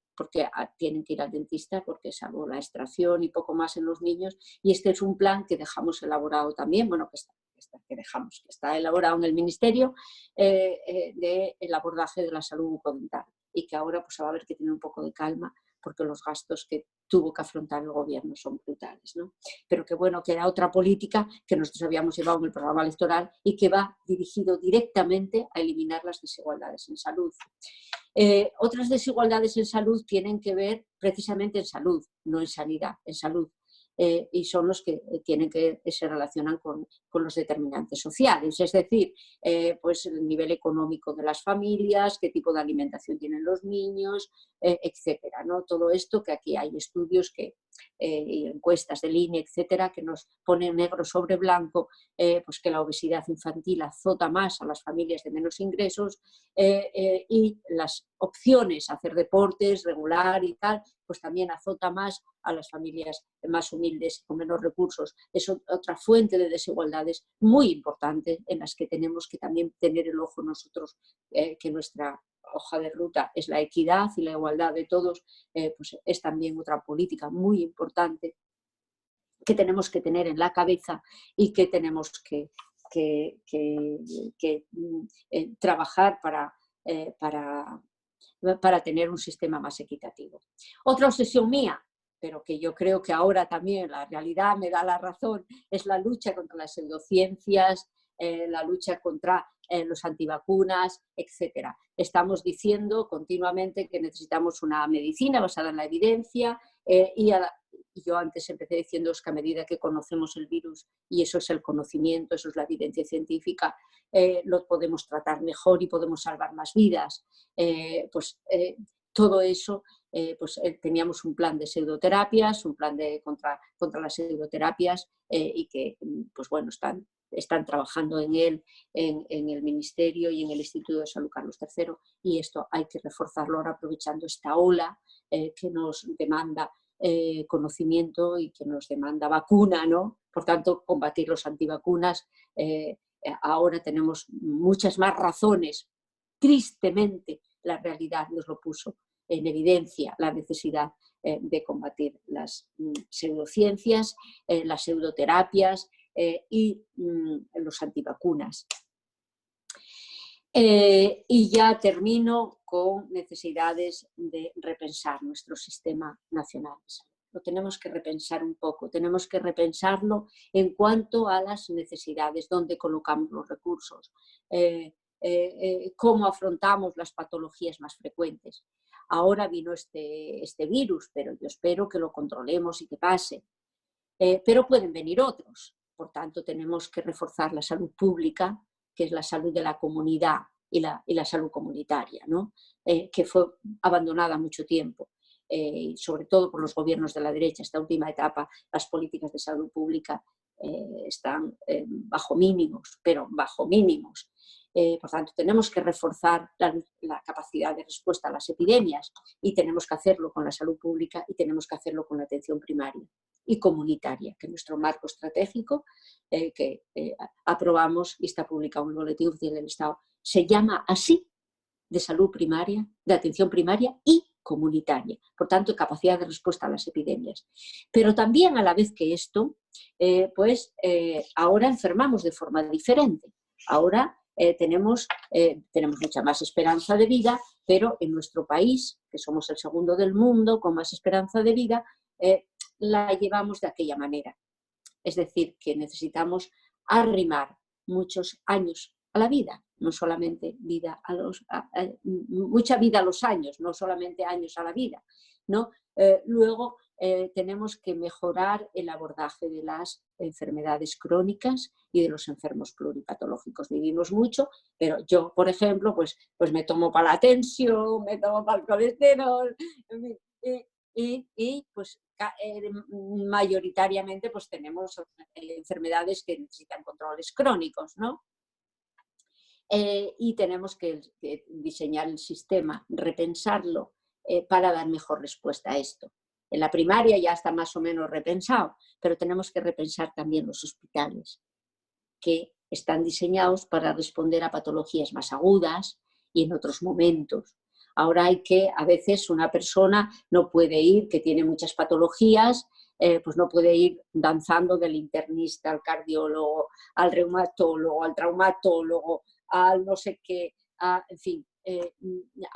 tienen que ir al dentista, porque salvo la extracción y poco más en los niños, y este es un plan que dejamos elaborado también, bueno, que está elaborado en el Ministerio, del abordaje de la salud bucodental, y que ahora pues va a haber que tener un poco de calma porque los gastos que tuvo que afrontar el gobierno son brutales, ¿no? Pero que bueno, que era otra política que nosotros habíamos llevado en el programa electoral y que va dirigido directamente a eliminar las desigualdades en salud. Otras desigualdades en salud tienen que ver precisamente en salud, no en sanidad, en salud. Y son los que se relacionan con los determinantes sociales, es decir, pues el nivel económico de las familias, qué tipo de alimentación tienen los niños, etcétera, ¿no? Todo esto, que aquí hay estudios y encuestas del INE, etcétera, que nos ponen negro sobre blanco, pues que la obesidad infantil azota más a las familias de menos ingresos, y las opciones a hacer deportes regular y tal, pues también azota más a las familias más humildes y con menos recursos. Es otra fuente de desigualdades muy importante en las que tenemos que también tener el ojo nosotros, que nuestra hoja de ruta es la equidad y la igualdad de todos, pues es también otra política muy importante que tenemos que tener en la cabeza y que tenemos que trabajar para tener un sistema más equitativo. Otra obsesión mía, pero que yo creo que ahora también la realidad me da la razón, es la lucha contra las pseudociencias, la lucha contra los antivacunas, etc. Estamos diciendo continuamente que necesitamos una medicina basada en la evidencia, y yo antes empecé diciendo que a medida que conocemos el virus, y eso es el conocimiento, eso es la evidencia científica, lo podemos tratar mejor y podemos salvar más vidas. Todo eso, teníamos un plan de pseudoterapias, un plan contra las pseudoterapias, y que pues bueno, están trabajando en él en el Ministerio y en el Instituto de Salud Carlos III, y esto hay que reforzarlo ahora aprovechando esta ola que nos demanda conocimiento y que nos demanda vacuna, ¿no? Por tanto, combatir los antivacunas. Ahora tenemos muchas más razones. Tristemente, la realidad nos lo puso en evidencia, la necesidad de combatir las pseudociencias, las pseudoterapias y los antivacunas. Y ya termino con necesidades de repensar nuestro sistema nacional de salud. Lo tenemos que repensar un poco, tenemos que repensarlo en cuanto a las necesidades, dónde colocamos los recursos, cómo afrontamos las patologías más frecuentes. ahora vino este virus, pero yo espero que lo controlemos y que pase. Pero pueden venir otros. Por tanto, tenemos que reforzar la salud pública, que es la salud de la comunidad y la salud comunitaria, ¿no? Que fue abandonada mucho tiempo, sobre todo por los gobiernos de la derecha. Esta última etapa, las políticas de salud pública están bajo mínimos, pero bajo mínimos. Por tanto, tenemos que reforzar la capacidad de respuesta a las epidemias y tenemos que hacerlo con la salud pública y tenemos que hacerlo con la atención primaria y comunitaria, que nuestro marco estratégico que aprobamos y está publicado en el Boletín Oficial del Estado se llama así, de salud primaria, de atención primaria y comunitaria. Por tanto, capacidad de respuesta a las epidemias. Pero también a la vez que esto, ahora enfermamos de forma diferente. Ahora tenemos mucha más esperanza de vida, pero en nuestro país, que somos el segundo del mundo con más esperanza de vida, la llevamos de aquella manera. Es decir, que necesitamos arrimar muchos años a la vida, no solamente mucha vida a los años, no solamente años a la vida, ¿no? Luego tenemos que mejorar el abordaje de las enfermedades crónicas y de los enfermos pluripatológicos. Vivimos mucho, pero yo, por ejemplo, pues me tomo para la tensión, me tomo para el colesterol, y pues mayoritariamente pues tenemos enfermedades que necesitan controles crónicos, ¿no? Y tenemos que diseñar el sistema, repensarlo para dar mejor respuesta a esto. En la primaria ya está más o menos repensado, pero tenemos que repensar también los hospitales, que están diseñados para responder a patologías más agudas y en otros momentos. Ahora a veces una persona no puede ir, que tiene muchas patologías, pues no puede ir danzando del internista al cardiólogo, al reumatólogo, al traumatólogo, al no sé qué, en fin,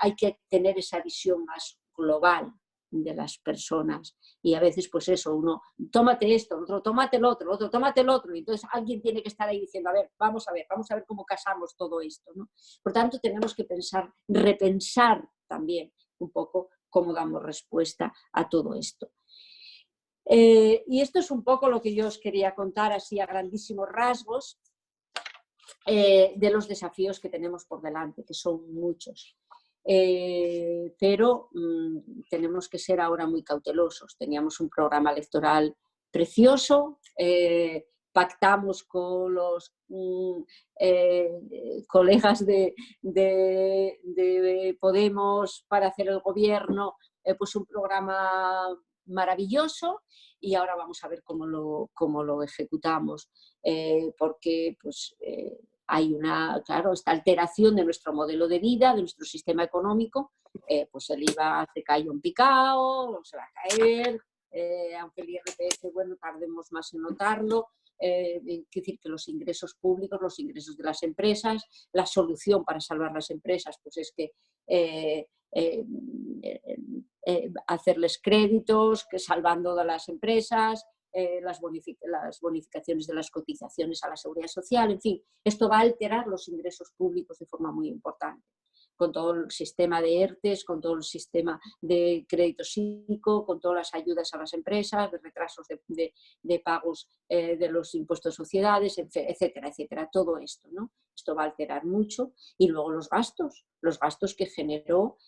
hay que tener esa visión más global de las personas y a veces pues eso, uno, tómate esto, otro, tómate el otro, tómate el otro, y entonces alguien tiene que estar ahí diciendo, vamos a ver cómo casamos todo esto, ¿no? Por tanto, tenemos que repensar también un poco cómo damos respuesta a todo esto. Y esto es un poco lo que yo os quería contar así a grandísimos rasgos de los desafíos que tenemos por delante, que son muchos. Pero tenemos que ser ahora muy cautelosos. Teníamos un programa electoral precioso, pactamos con los colegas de Podemos para hacer el gobierno, pues un programa maravilloso y ahora vamos a ver cómo lo ejecutamos, porque pues hay esta alteración de nuestro modelo de vida, de nuestro sistema económico, pues el IVA se cae un picado, se va a caer, aunque el IRPF, bueno, tardemos más en notarlo. Quiere decir que los ingresos públicos, los ingresos de las empresas, la solución para salvar las empresas pues es que hacerles créditos, que salvando de las empresas, las bonificaciones de las cotizaciones a la seguridad social, en fin, esto va a alterar los ingresos públicos de forma muy importante. Con todo el sistema de ERTES, con todo el sistema de crédito psíquico, con todas las ayudas a las empresas, de retrasos de pagos de los impuestos de sociedades, etcétera, etcétera. Todo esto, ¿no? Esto va a alterar mucho. Y luego los gastos que generó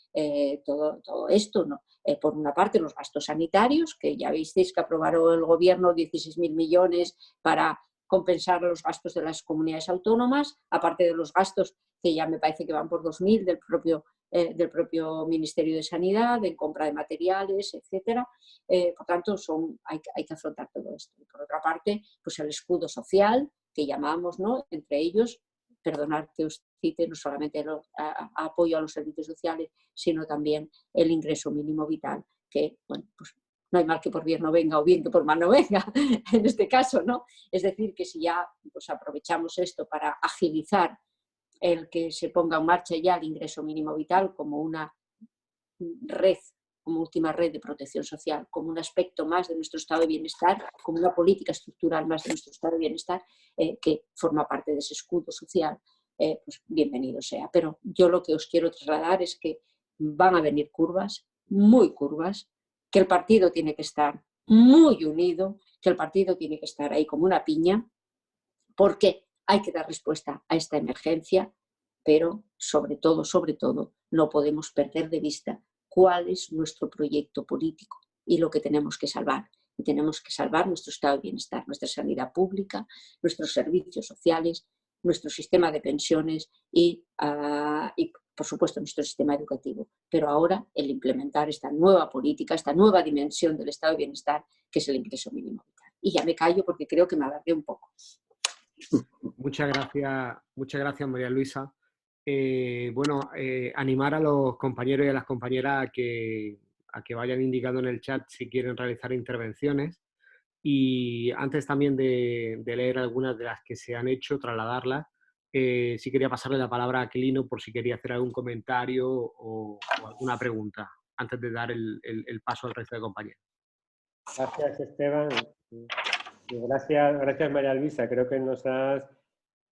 todo esto, ¿no? Por una parte, los gastos sanitarios, que ya visteis que aprobó el gobierno 16.000 millones para compensar los gastos de las comunidades autónomas, aparte de los gastos que ya me parece que van por 2.000 del propio Ministerio de Sanidad, en compra de materiales, etcétera. Por tanto, hay que afrontar todo esto. Y por otra parte, pues el escudo social, que llamamos, ¿no? Entre ellos, perdonad que os cite, no solamente el apoyo a los servicios sociales, sino también el ingreso mínimo vital, que, bueno, pues no hay mal que por bien no venga o bien que por mal no venga, en este caso, ¿no? Es decir, que si ya pues, aprovechamos esto para agilizar el que se ponga en marcha ya el ingreso mínimo vital como una red, como última red de protección social, como un aspecto más de nuestro estado de bienestar, como una política estructural más de nuestro estado de bienestar, que forma parte de ese escudo social, pues bienvenido sea. Pero yo lo que os quiero trasladar es que van a venir curvas, muy curvas, que el partido tiene que estar muy unido, que el partido tiene que estar ahí como una piña, porque hay que dar respuesta a esta emergencia, pero sobre todo, no podemos perder de vista cuál es nuestro proyecto político y lo que tenemos que salvar. Y tenemos que salvar nuestro estado de bienestar, nuestra sanidad pública, nuestros servicios sociales, nuestro sistema de pensiones y por supuesto, nuestro sistema educativo. Pero ahora el implementar esta nueva política, esta nueva dimensión del estado de bienestar, que es el ingreso mínimo vital. Y ya me callo porque creo que me alargué un poco. Muchas gracias María Luisa. Animar a los compañeros y a las compañeras a que vayan indicando en el chat si quieren realizar intervenciones. Y antes también de leer algunas de las que se han hecho, trasladarlas, sí quería pasarle la palabra a Aquilino por si quería hacer algún comentario o alguna pregunta antes de dar el paso al resto de compañeros. Gracias, Esteban. Y gracias, María Luisa. Creo que nos has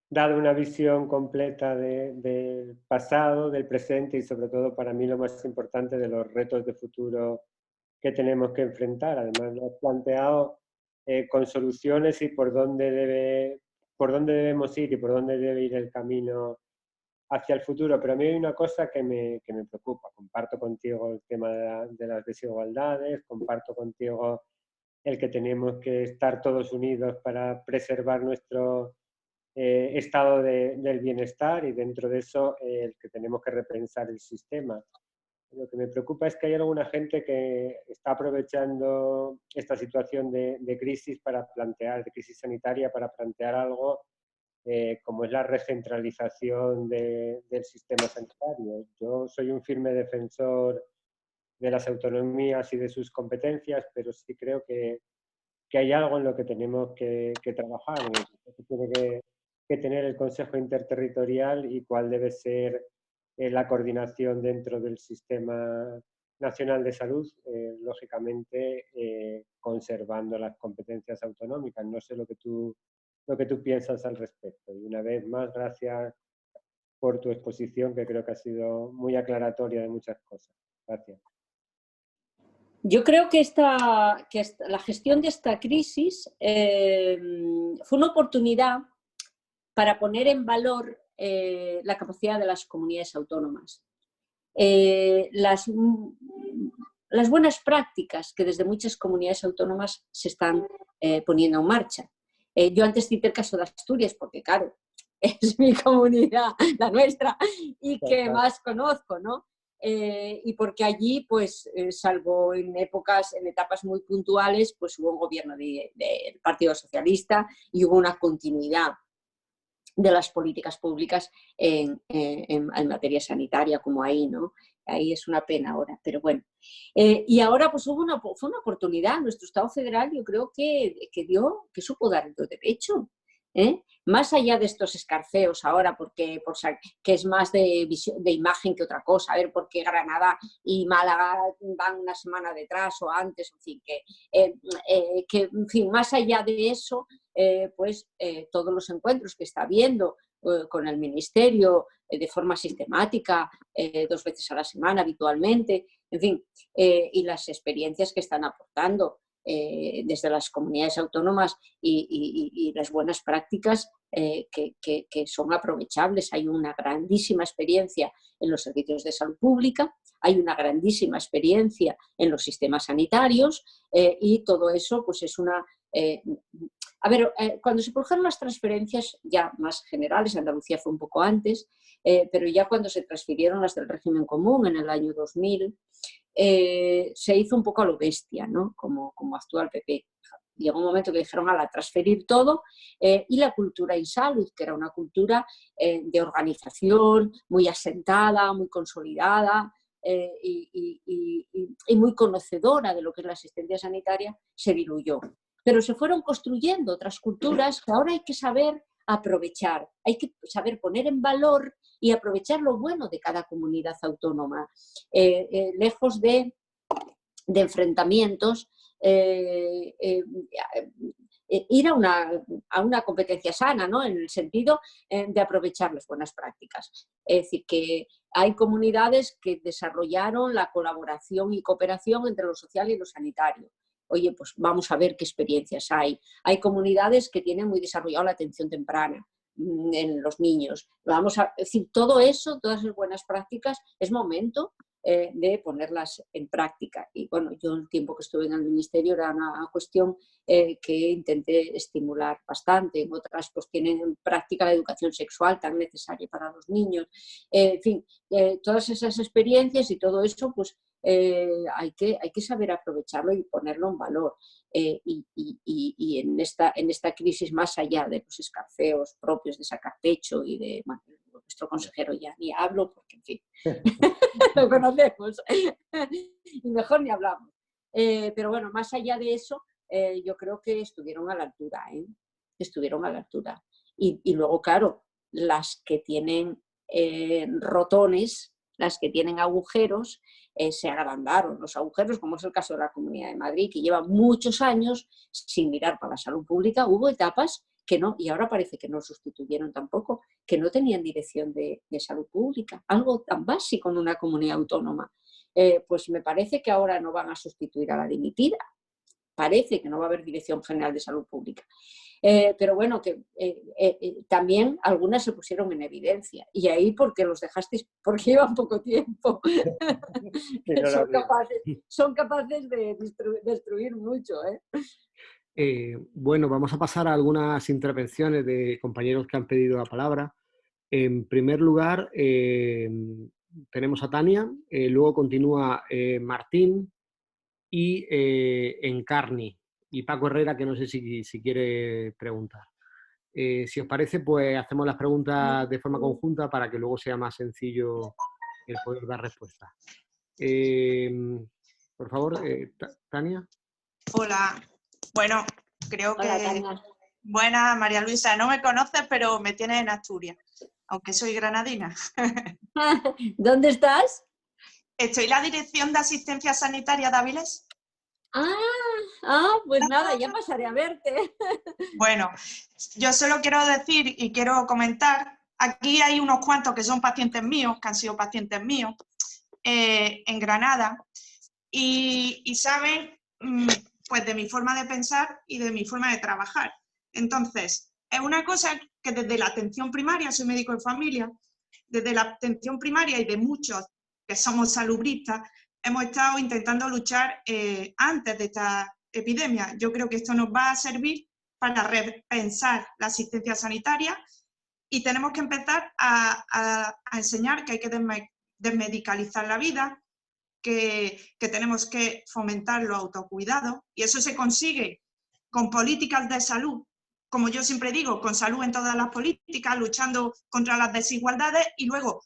dado una visión completa del pasado, del presente y sobre todo para mí lo más importante de los retos de futuro que tenemos que enfrentar. Además lo has planteado con soluciones y por dónde debemos ir y por dónde debe ir el camino hacia el futuro. Pero a mí hay una cosa que me preocupa. Comparto contigo el tema de las desigualdades, comparto contigo el que tenemos que estar todos unidos para preservar nuestro estado del bienestar y dentro de eso el que tenemos que repensar el sistema. Lo que me preocupa es que hay alguna gente que está aprovechando esta situación de crisis de crisis sanitaria para plantear algo como es la recentralización del sistema sanitario. Yo soy un firme defensor de las autonomías y de sus competencias, pero sí creo que hay algo en lo que tenemos que trabajar, en el que tiene que tener el Consejo Interterritorial y cuál debe ser la coordinación dentro del Sistema Nacional de Salud, lógicamente conservando las competencias autonómicas. No sé lo que tú piensas al respecto. Y una vez más, gracias por tu exposición, que creo que ha sido muy aclaratoria de muchas cosas. Gracias. Yo creo que la gestión de esta crisis fue una oportunidad para poner en valor la capacidad de las comunidades autónomas. Las buenas prácticas que desde muchas comunidades autónomas se están poniendo en marcha. Yo antes cité el caso de Asturias porque, claro, es mi comunidad, la nuestra, y que más conozco, ¿no? Y porque allí, pues, salvo en etapas muy puntuales, pues hubo un gobierno del Partido Socialista y hubo una continuidad de las políticas públicas en materia sanitaria, como ahí, ¿no? Ahí es una pena ahora, pero bueno. Y ahora pues fue una oportunidad. Nuestro Estado federal yo creo que supo dar el do de pecho. Más allá de estos escarceos ahora, que es más de imagen que otra cosa, a ver por qué Granada y Málaga van una semana detrás o antes, en fin, en fin, más allá de eso, todos los encuentros que está habiendo con el Ministerio de forma sistemática, 2 veces a la semana habitualmente, en fin, y las experiencias que están aportando desde las comunidades autónomas y las buenas prácticas que son aprovechables. Hay una grandísima experiencia en los servicios de salud pública, hay una grandísima experiencia en los sistemas sanitarios y todo eso pues es una... cuando se produjeron las transferencias ya más generales, Andalucía fue un poco antes, pero ya cuando se transfirieron las del régimen común en el año 2000, se hizo un poco a lo bestia, ¿no? Como actúa el PP. Llegó un momento que dijeron a transferir todo y la cultura en salud, que era una cultura de organización muy asentada, muy consolidada y muy conocedora de lo que es la asistencia sanitaria, se diluyó. Pero se fueron construyendo otras culturas que ahora hay que saber aprovechar, hay que saber poner en valor y aprovechar lo bueno de cada comunidad autónoma, lejos de enfrentamientos. ir a una competencia sana, ¿no? En el sentido de aprovechar las buenas prácticas. Es decir, que hay comunidades que desarrollaron la colaboración y cooperación entre lo social y lo sanitario. Oye, pues vamos a ver qué experiencias hay. Hay comunidades que tienen muy desarrollada la atención temprana en los niños. Es decir, todo eso, todas esas buenas prácticas, es momento de ponerlas en práctica. Y bueno, yo el tiempo que estuve en el ministerio era una cuestión que intenté estimular bastante. En otras pues tienen en práctica la educación sexual tan necesaria para los niños. En fin, todas esas experiencias y todo eso pues hay que saber aprovecharlo y ponerlo en valor. Y en esta crisis, más allá de los escarceos propios de sacar pecho y de... Bueno, nuestro consejero ya ni hablo porque, en fin, lo conocemos y mejor ni hablamos. Pero bueno, más allá de eso, yo creo que estuvieron a la altura, estuvieron a la altura. Y luego, claro, las que tienen rotones, las que tienen agujeros, se agrandaron los agujeros, como es el caso de la Comunidad de Madrid, que lleva muchos años sin mirar para la salud pública. Hubo etapas que no, y ahora parece que no sustituyeron tampoco, que no tenían dirección de salud pública, algo tan básico en una comunidad autónoma. Pues me parece que ahora no van a sustituir a la dimitida, parece que no va a haber Dirección General de Salud Pública. Pero bueno, que también algunas se pusieron en evidencia, y ahí porque los dejasteis, porque llevan poco tiempo, son capaces de destruir mucho, Bueno, vamos a pasar a algunas intervenciones de compañeros que han pedido la palabra. En primer lugar, tenemos a Tania, luego continúa Martín y Encarni, y Paco Herrera, que no sé si quiere preguntar. Si os parece, pues hacemos las preguntas de forma conjunta para que luego sea más sencillo el poder dar respuesta. Por favor, Tania. Hola. Bueno, creo que... Hola, Tania. Buenas, María Luisa. No me conoces, pero me tienes en Asturias, aunque soy granadina. ¿Dónde estás? Estoy en la Dirección de Asistencia Sanitaria de Áviles. Pues nada, ya pasaré a verte. Bueno, yo solo quiero decir y quiero comentar, aquí hay unos cuantos que son pacientes míos, que han sido pacientes míos, en Granada, y saben pues de mi forma de pensar y de mi forma de trabajar. Entonces, es una cosa que desde la atención primaria, soy médico de familia, desde la atención primaria y de muchos que somos salubristas, hemos estado intentando luchar antes de esta epidemia. Yo creo que esto nos va a servir para repensar la asistencia sanitaria y tenemos que empezar a enseñar que hay que desmedicalizar la vida, que tenemos que fomentar los autocuidados, y eso se consigue con políticas de salud, como yo siempre digo, con salud en todas las políticas, luchando contra las desigualdades. Y luego,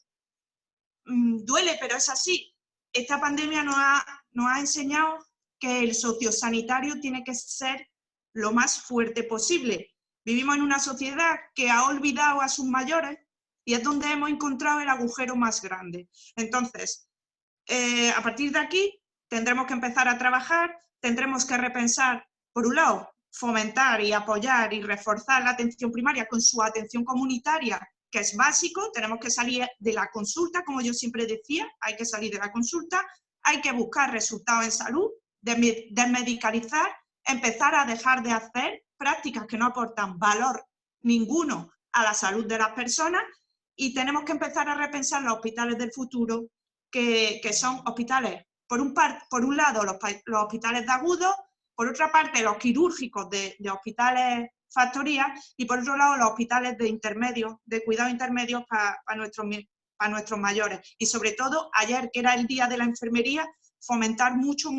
duele, pero es así, esta pandemia nos ha enseñado que el sociosanitario tiene que ser lo más fuerte posible. Vivimos en una sociedad que ha olvidado a sus mayores y es donde hemos encontrado el agujero más grande. Entonces, a partir de aquí tendremos que empezar a trabajar, tendremos que repensar, por un lado, fomentar y apoyar y reforzar la atención primaria con su atención comunitaria, que es básico. Tenemos que salir de la consulta, como yo siempre decía, hay que salir de la consulta, hay que buscar resultados en salud, desmedicalizar, empezar a dejar de hacer prácticas que no aportan valor ninguno a la salud de las personas, y tenemos que empezar a repensar los hospitales del futuro, que son hospitales, por un lado los hospitales de agudos, por otra parte los quirúrgicos de hospitales factorías, y por otro lado los hospitales de intermedios, de cuidados intermedios para nuestros mayores. Y sobre todo, ayer, que era el Día de la Enfermería, fomentar mucho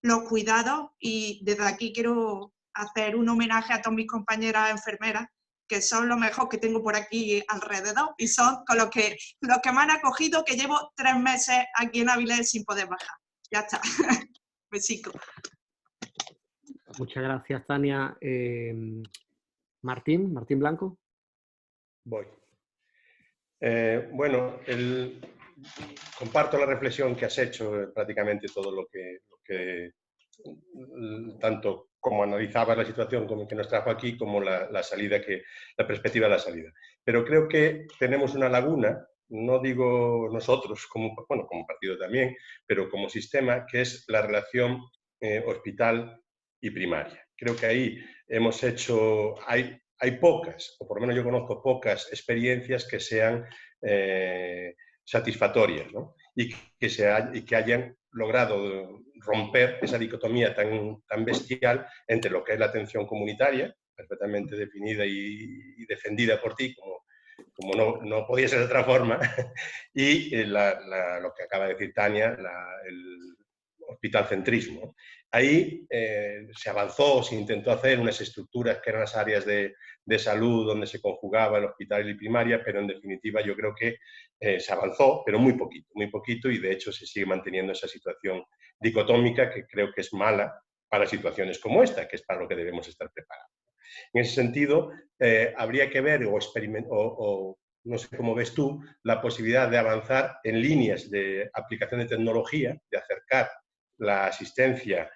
los cuidados, y desde aquí quiero hacer un homenaje a todas mis compañeras enfermeras, que son lo mejor que tengo por aquí alrededor, y son con los que me han acogido, que llevo 3 meses aquí en Áviles sin poder bajar. Ya está. Besico. Muchas gracias, Tania. Martín Blanco. Voy. Bueno, comparto la reflexión que has hecho, prácticamente todo lo que tanto como analizaba la situación como que nos trajo aquí, como la salida, la perspectiva de la salida. Pero creo que tenemos una laguna, no digo nosotros, como partido también, pero como sistema, que es la relación hospital y primaria. Creo que ahí hemos hecho, hay pocas, o por lo menos yo conozco pocas experiencias que sean satisfactorias, ¿no? y que hayan logrado romper esa dicotomía tan bestial entre lo que es la atención comunitaria, perfectamente definida y defendida por ti, como no podía ser de otra forma, y lo que acaba de decir Tania, el hospitalcentrismo. Ahí se avanzó, se intentó hacer unas estructuras que eran las áreas de salud donde se conjugaba el hospital y primaria, pero en definitiva yo creo que se avanzó, pero muy poquito, y de hecho se sigue manteniendo esa situación dicotómica que creo que es mala para situaciones como esta, que es para lo que debemos estar preparados. En ese sentido, habría que ver o no sé cómo ves tú, la posibilidad de avanzar en líneas de aplicación de tecnología, de acercar la asistencia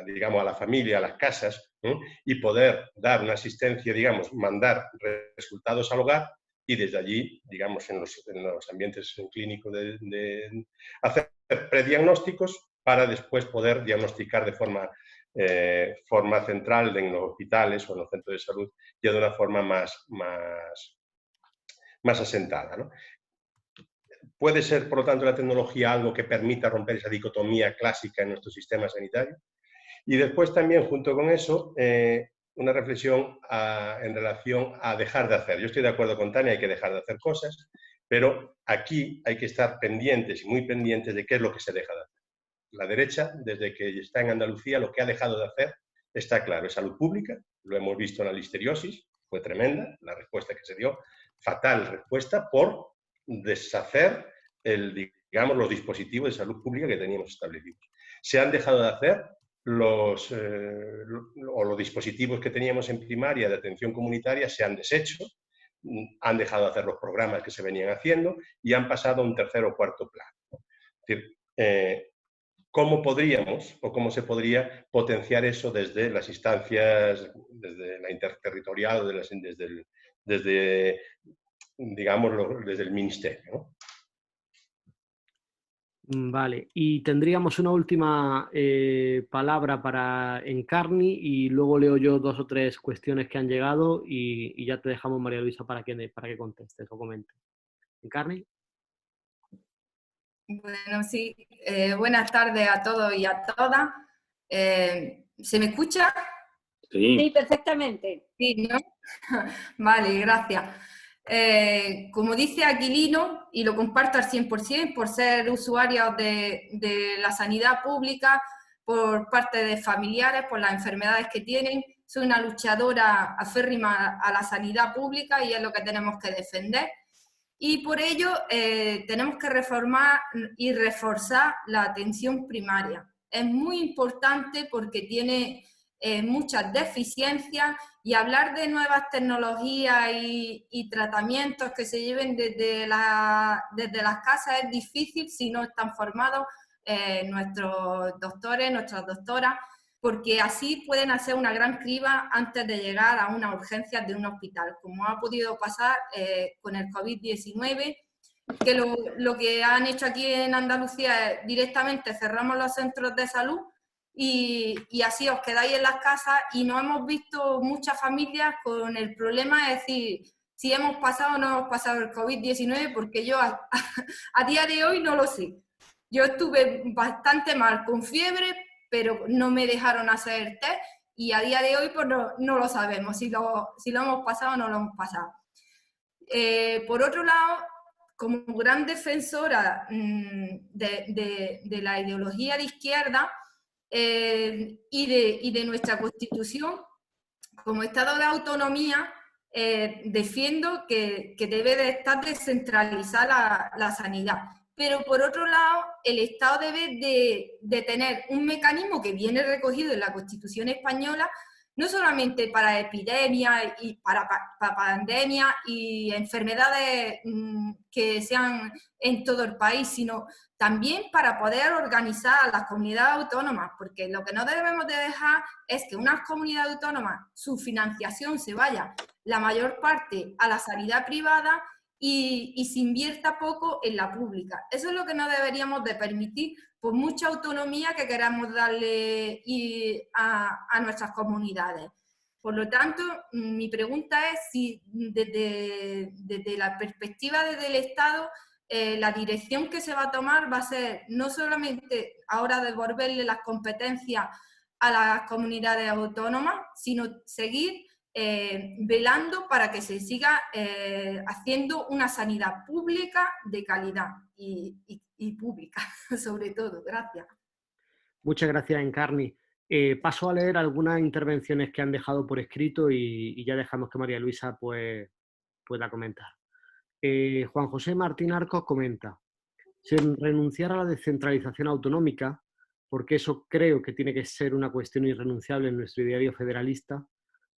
digamos, a la familia, a las casas, y poder dar una asistencia, digamos, mandar resultados al hogar y desde allí, digamos, en los ambientes clínicos de hacer prediagnósticos para después poder diagnosticar de forma central en los hospitales o en los centros de salud ya de una forma más asentada, ¿no? ¿Puede ser, por lo tanto, la tecnología algo que permita romper esa dicotomía clásica en nuestro sistema sanitario? Y después también, junto con eso, una reflexión en relación a dejar de hacer. Yo estoy de acuerdo con Tania, hay que dejar de hacer cosas, pero aquí hay que estar pendientes y muy pendientes de qué es lo que se deja de hacer. La derecha, desde que está en Andalucía, lo que ha dejado de hacer está claro, es salud pública, lo hemos visto en la listeriosis, fue tremenda la respuesta que se dio, fatal respuesta por deshacer los dispositivos de salud pública que teníamos establecidos. Se han dejado de hacer los dispositivos que teníamos en primaria de atención comunitaria, se han deshecho, han dejado de hacer los programas que se venían haciendo y han pasado a un tercer o cuarto plano. Es decir, ¿cómo podríamos o cómo se podría potenciar eso desde las instancias, desde la interterritorial, desde el ministerio, ¿no? Vale, y tendríamos una última palabra para Encarni y luego leo yo 2 o 3 cuestiones que han llegado y ya te dejamos, María Luisa, para que contestes o comentes. Encarni. Bueno, sí. Buenas tardes a todos y a todas. ¿Se me escucha? Sí, perfectamente. Sí, ¿no? Vale, gracias. Como dice Aquilino, y lo comparto al 100%, por ser usuarios de la sanidad pública, por parte de familiares, por las enfermedades que tienen, soy una luchadora aférrima a la sanidad pública y es lo que tenemos que defender. Y por ello tenemos que reformar y reforzar la atención primaria. Es muy importante porque tiene muchas deficiencias y hablar de nuevas tecnologías y tratamientos que se lleven desde las casas es difícil si no están formados nuestros doctores, nuestras doctoras, porque así pueden hacer una gran criba antes de llegar a una urgencia de un hospital, como ha podido pasar con el COVID-19, que lo que han hecho aquí en Andalucía es directamente cerramos los centros de salud y así os quedáis en las casas y no hemos visto muchas familias con el problema de decir si hemos pasado o no hemos pasado el COVID-19, porque yo a día de hoy no lo sé. Yo estuve bastante mal con fiebre, pero no me dejaron hacer el test y a día de hoy pues no lo sabemos, si lo hemos pasado o no lo hemos pasado. Por otro lado, como gran defensora de la ideología de izquierda y de nuestra Constitución, como Estado de autonomía, defiendo que debe de estar descentralizada la sanidad. Pero por otro lado, el Estado debe de tener un mecanismo que viene recogido en la Constitución española no solamente para epidemias y para pandemias y enfermedades que sean en todo el país, sino también para poder organizar a las comunidades autónomas, porque lo que no debemos de dejar es que unas comunidades autónomas, su financiación se vaya la mayor parte a la sanidad privada y se invierta poco en la pública. Eso es lo que no deberíamos de permitir, por mucha autonomía que queramos darle a nuestras comunidades. Por lo tanto, mi pregunta es si desde la perspectiva del Estado, la dirección que se va a tomar va a ser no solamente ahora devolverle las competencias a las comunidades autónomas, sino seguir velando para que se siga haciendo una sanidad pública de calidad y pública, sobre todo. Gracias. Muchas gracias, Encarni. Paso a leer algunas intervenciones que han dejado por escrito y ya dejamos que María Luisa pues, pueda comentar. Juan José Martín Arcos comenta: sin renunciar a la descentralización autonómica, porque eso creo que tiene que ser una cuestión irrenunciable en nuestro ideario federalista,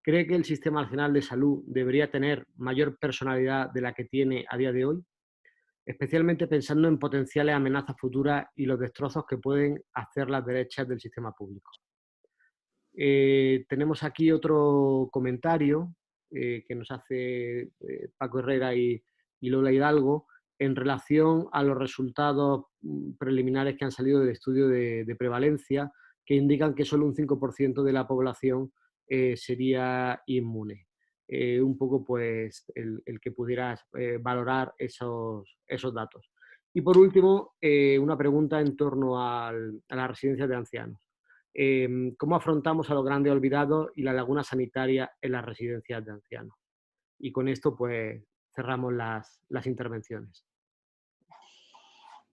¿cree que el Sistema Nacional de Salud debería tener mayor personalidad de la que tiene a día de hoy? Especialmente pensando en potenciales amenazas futuras y los destrozos que pueden hacer las derechas del sistema público. Tenemos aquí otro comentario que nos hace Paco Herrera y Lola Hidalgo en relación a los resultados preliminares que han salido del estudio de prevalencia, que indican que solo un 5% de la población sería inmune. Un poco pues el que pudieras valorar esos datos. Y por último, una pregunta en torno a las residencias de ancianos. ¿Cómo afrontamos a los grandes olvidados y la laguna sanitaria en las residencias de ancianos? Y con esto pues cerramos las intervenciones.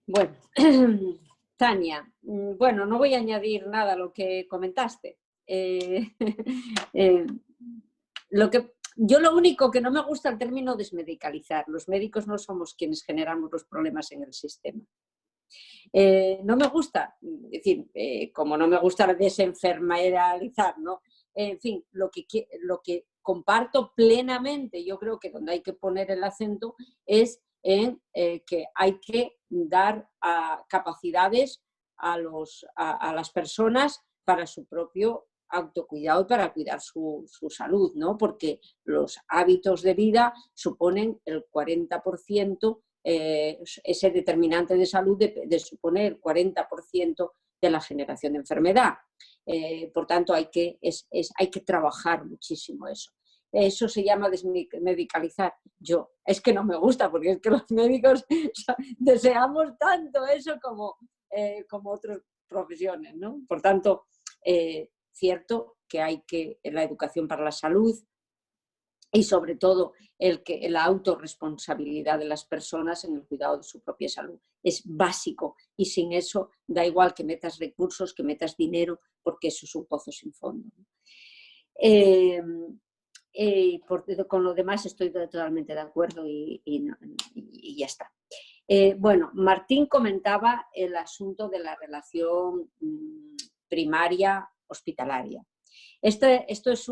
Bueno, Tania, bueno, no voy a añadir nada a lo que comentaste. Yo lo único que no me gusta el término desmedicalizar. Los médicos no somos quienes generamos los problemas en el sistema. No me gusta, es decir, como no me gusta desenfermerizar, ¿no? En fin, lo que comparto plenamente, yo creo que donde hay que poner el acento es en que hay que dar capacidades a las personas para su propio autocuidado y para cuidar su salud, ¿no? Porque los hábitos de vida suponen el 40%, ese determinante de salud supone el 40% de la generación de enfermedad. Por tanto, hay que trabajar muchísimo eso. Eso se llama desmedicalizar. Es que no me gusta, porque es que los médicos deseamos tanto eso como otras profesiones, ¿no? Por tanto, cierto que hay que la educación para la salud y sobre todo la autorresponsabilidad de las personas en el cuidado de su propia salud es básico, y sin eso da igual que metas recursos, que metas dinero, porque eso es un pozo sin fondo. Con lo demás estoy totalmente de acuerdo y ya está. Bueno, Martín comentaba el asunto de la relación primaria-hospitalaria. Esto es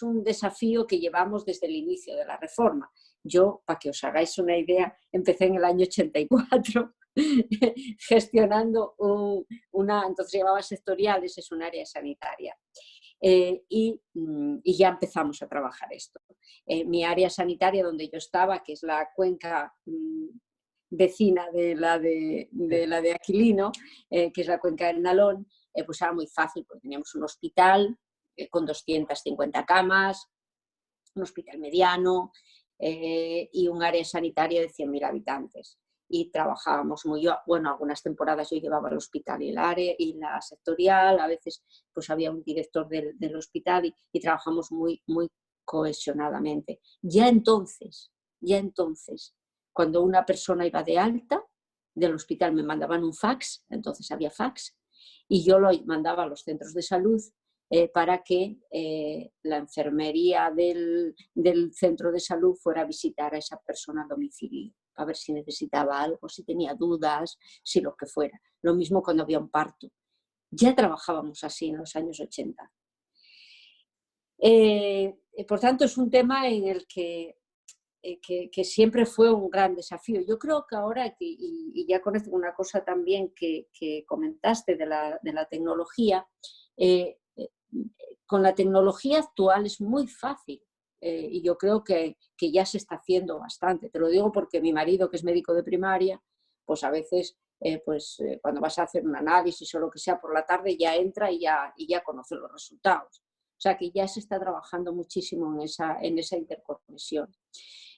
un desafío que llevamos desde el inicio de la reforma. Yo, para que os hagáis una idea, empecé en el año 84 gestionando entonces llamaba sectoriales, es un área sanitaria. Y ya empezamos a trabajar esto. Mi área sanitaria donde yo estaba, que es la cuenca vecina de la de Aquilino, que es la cuenca del Nalón, pues era muy fácil, porque teníamos un hospital con 250 camas, un hospital mediano y un área sanitaria de 100.000 habitantes. Y trabajábamos algunas temporadas yo llevaba el hospital y el área y la sectorial, a veces pues había un director del hospital y trabajamos muy, muy cohesionadamente. Ya entonces, cuando una persona iba de alta del hospital me mandaban un fax, entonces había fax, y yo lo mandaba a los centros de salud para que la enfermería del centro de salud fuera a visitar a esa persona al domicilio, a ver si necesitaba algo, si tenía dudas, si lo que fuera. Lo mismo cuando había un parto. Ya trabajábamos así en los años 80. Por tanto, es un tema en el que siempre fue un gran desafío. Yo creo que ahora, y ya con una cosa también que comentaste de la tecnología, con la tecnología actual es muy fácil, y yo creo que ya se está haciendo bastante. Te lo digo porque mi marido, que es médico de primaria, pues a veces cuando vas a hacer un análisis o lo que sea por la tarde, ya entra y ya conoce los resultados. O sea que ya se está trabajando muchísimo en esa interconexión.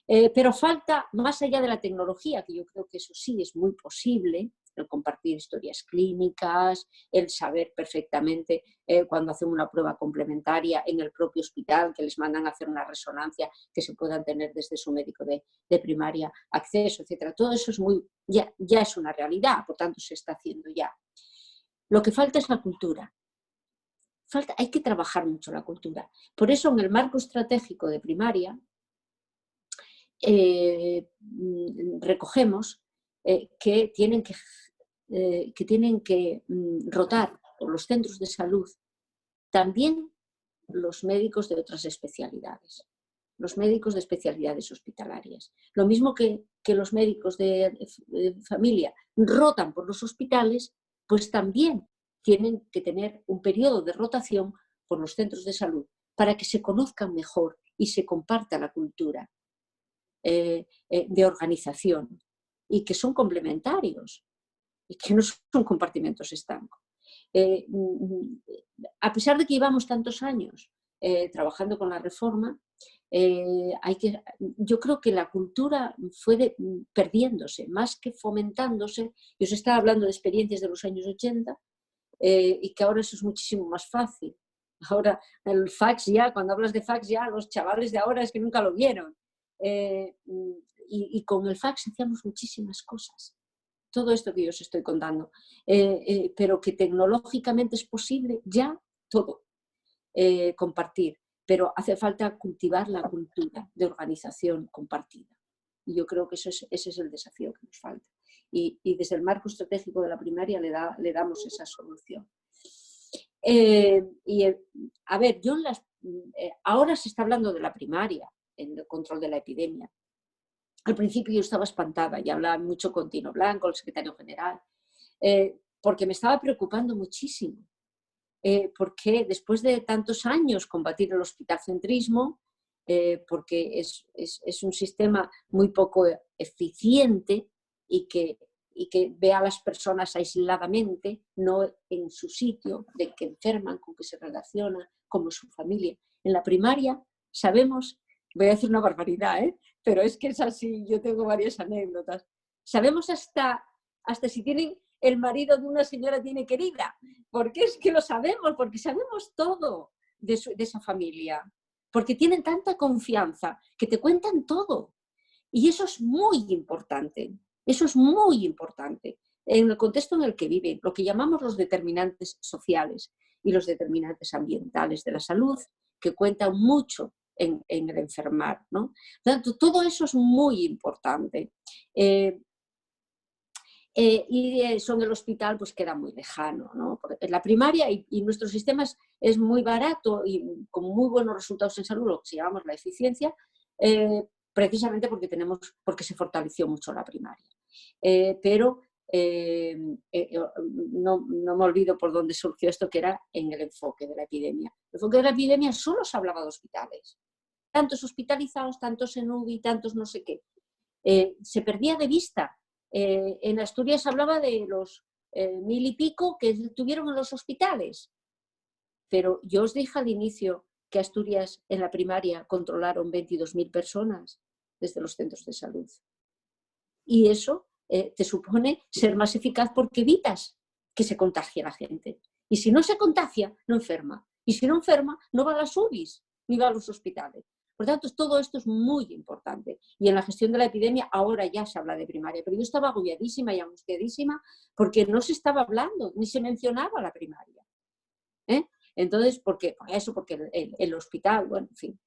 Pero falta, más allá de la tecnología, que yo creo que eso sí es muy posible, el compartir historias clínicas, el saber perfectamente cuando hacen una prueba complementaria en el propio hospital, que les mandan a hacer una resonancia, que se puedan tener desde su médico de primaria acceso, etc. Todo eso es ya es una realidad, por tanto se está haciendo ya. Lo que falta es la cultura. Hay que trabajar mucho la cultura. Por eso en el marco estratégico de primaria recogemos que tienen que rotar por los centros de salud también los médicos de otras especialidades, los médicos de especialidades hospitalarias. Lo mismo que los médicos de familia rotan por los hospitales, pues también tienen que tener un periodo de rotación por los centros de salud para que se conozcan mejor y se comparta la cultura de organización, y que son complementarios y que no son compartimentos estancos. A pesar de que llevamos tantos años trabajando con la reforma, yo creo que la cultura fue perdiéndose más que fomentándose. Yo os estaba hablando de experiencias de los años 80 y que ahora eso es muchísimo más fácil. Ahora el fax ya, cuando hablas de fax ya, los chavales de ahora es que nunca lo vieron. Y con el fax hacíamos muchísimas cosas. Todo esto que yo os estoy contando. Pero que tecnológicamente es posible ya todo compartir. Pero hace falta cultivar la cultura de organización compartida. Y yo creo que ese es el desafío que nos falta. Y desde el marco estratégico de la primaria le damos esa solución. A ver, ahora se está hablando de la primaria en el control de la epidemia. Al principio yo estaba espantada y hablaba mucho con Tino Blanco, el secretario general, porque me estaba preocupando muchísimo. Porque después de tantos años combatir el hospitalcentrismo, porque es un sistema muy poco eficiente y que ve a las personas aisladamente, no en su sitio, de que enferman, con que se relacionan, como su familia. En la primaria sabemos, voy a decir una barbaridad, pero es que es así, yo tengo varias anécdotas. Sabemos hasta si tienen el marido de una señora tiene querida, porque es que lo sabemos, porque sabemos todo de esa familia, porque tienen tanta confianza que te cuentan todo. Y eso es muy importante, eso es muy importante en el contexto en el que viven, lo que llamamos los determinantes sociales y los determinantes ambientales de la salud, que cuentan mucho en el enfermar, ¿no? Todo eso es muy importante. Y eso en el hospital pues queda muy lejano, ¿no? En la primaria y nuestro sistema es muy barato y con muy buenos resultados en salud, lo que llamamos la eficiencia, precisamente porque se fortaleció mucho la primaria. Pero no me olvido por dónde surgió esto, que era en el enfoque de la epidemia. El enfoque de la epidemia solo se hablaba de hospitales. Tantos hospitalizados, tantos en UBI, tantos no sé qué. Se perdía de vista. En Asturias hablaba de los 1000 y pico que tuvieron en los hospitales. Pero yo os dije al inicio que Asturias en la primaria controlaron 22.000 personas desde los centros de salud. Y eso te supone ser más eficaz porque evitas que se contagie la gente. Y si no se contagia, no enferma. Y si no enferma, no va a las UBIs ni va a los hospitales. Por tanto, todo esto es muy importante. Y en la gestión de la epidemia ahora ya se habla de primaria, pero yo estaba agobiadísima y angustiadísima porque no se estaba hablando, ni se mencionaba la primaria. Entonces, porque el hospital, bueno, en fin.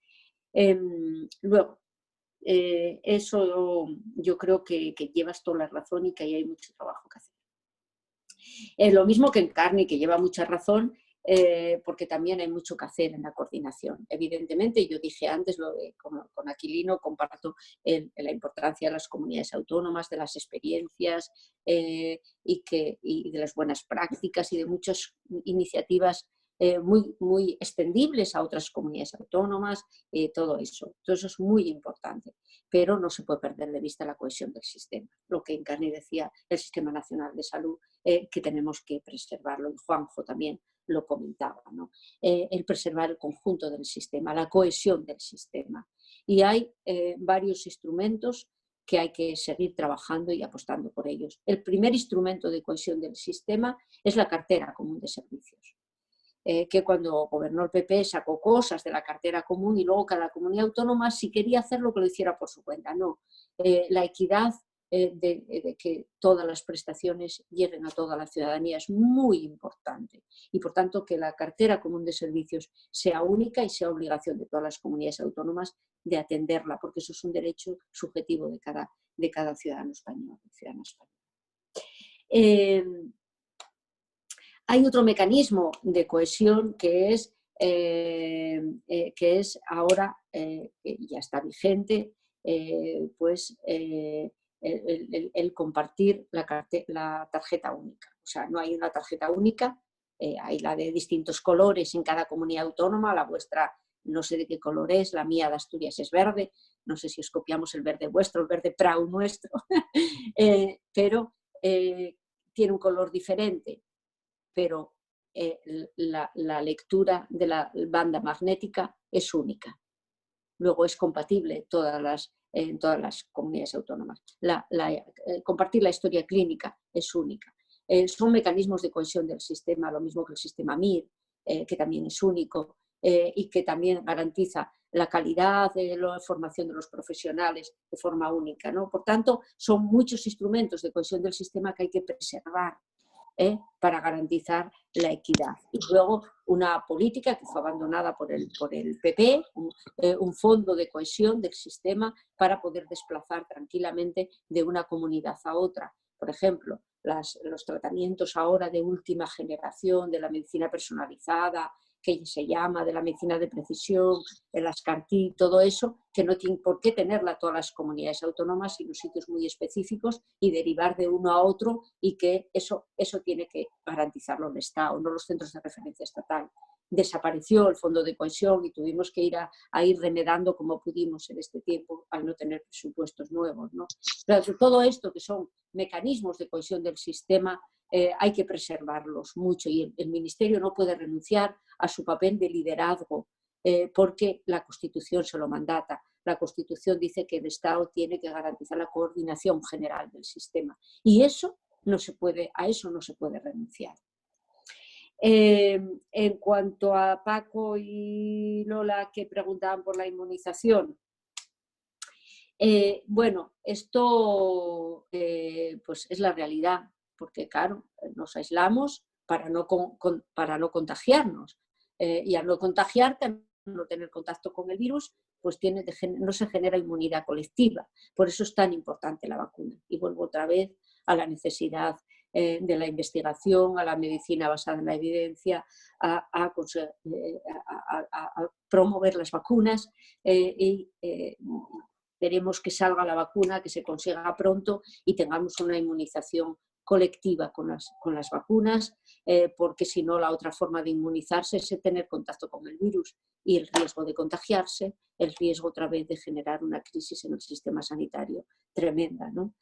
Luego, eso yo creo que llevas toda la razón y que ahí hay mucho trabajo que hacer. Lo mismo que en Carni, que lleva mucha razón, porque también hay mucho que hacer en la coordinación. Evidentemente, yo dije antes, con Aquilino comparto la importancia de las comunidades autónomas, de las experiencias y de las buenas prácticas y de muchas iniciativas muy extendibles a otras comunidades autónomas, todo eso es muy importante, pero no se puede perder de vista la cohesión del sistema, lo que Encarni decía, el Sistema Nacional de Salud, que tenemos que preservarlo, y Juanjo también lo comentaba, ¿no? El preservar el conjunto del sistema, la cohesión del sistema, y hay varios instrumentos que hay que seguir trabajando y apostando por ellos. El primer instrumento de cohesión del sistema es la cartera común de servicios. Que cuando gobernó el PP sacó cosas de la cartera común y luego cada comunidad autónoma, si quería hacerlo, que lo hiciera por su cuenta. No, la equidad de que todas las prestaciones lleguen a toda la ciudadanía es muy importante y por tanto que la cartera común de servicios sea única y sea obligación de todas las comunidades autónomas de atenderla, porque eso es un derecho subjetivo de cada ciudadano español, ciudadana española. Hay otro mecanismo de cohesión que es ahora, ya está vigente, el compartir la tarjeta única. O sea, no hay una tarjeta única, hay la de distintos colores en cada comunidad autónoma, la vuestra no sé de qué color es, la mía de Asturias es verde, no sé si os copiamos el verde vuestro, el verde Prau nuestro, pero tiene un color diferente. Pero la lectura de la banda magnética es única. Luego es compatible en todas las comunidades autónomas. Compartir la historia clínica es única. Son mecanismos de cohesión del sistema, lo mismo que el sistema MIR, que también es único y que también garantiza la calidad de la formación de los profesionales de forma única, ¿no? Por tanto, son muchos instrumentos de cohesión del sistema que hay que preservar para garantizar la equidad. Y luego una política que fue abandonada por el PP, un fondo de cohesión del sistema para poder desplazar tranquilamente de una comunidad a otra. Por ejemplo, los tratamientos ahora de última generación de la medicina personalizada, que se llama de la medicina de precisión, las CAR-T, todo eso, que no tienen por qué tenerla todas las comunidades autónomas, sino sitios muy específicos y derivar de uno a otro, y que eso tiene que garantizarlo el Estado, no los centros de referencia estatal. Desapareció el fondo de cohesión y tuvimos que ir a ir remedando como pudimos en este tiempo al no tener presupuestos nuevos, ¿no? Pero todo esto, que son mecanismos de cohesión del sistema, hay que preservarlos mucho, y el Ministerio no puede renunciar a su papel de liderazgo porque la Constitución se lo mandata. La Constitución dice que el Estado tiene que garantizar la coordinación general del sistema, y a eso no se puede renunciar. En cuanto a Paco y Lola, que preguntaban por la inmunización, bueno, esto pues es la realidad, porque claro, nos aislamos para no contagiarnos, y al no contagiarte, no tener contacto con el virus, pues no se genera inmunidad colectiva. Por eso es tan importante la vacuna. Y vuelvo otra vez a la necesidad de la investigación, a la medicina basada en la evidencia, a promover las vacunas y queremos que salga la vacuna, que se consiga pronto y tengamos una inmunización colectiva con las vacunas, porque si no, la otra forma de inmunizarse es tener contacto con el virus, y el riesgo de contagiarse, el riesgo otra vez de generar una crisis en el sistema sanitario tremenda, ¿no?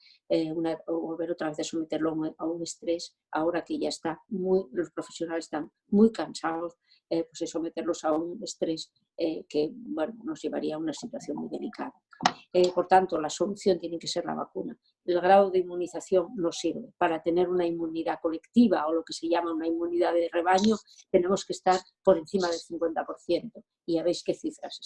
Volver otra vez a someterlo a un estrés, ahora que ya los profesionales están muy cansados, pues es someterlos a un estrés que bueno, nos llevaría a una situación muy delicada. Por tanto, la solución tiene que ser la vacuna. El grado de inmunización no sirve. Para tener una inmunidad colectiva, o lo que se llama una inmunidad de rebaño, tenemos que estar por encima del 50%. Y ya veis qué cifras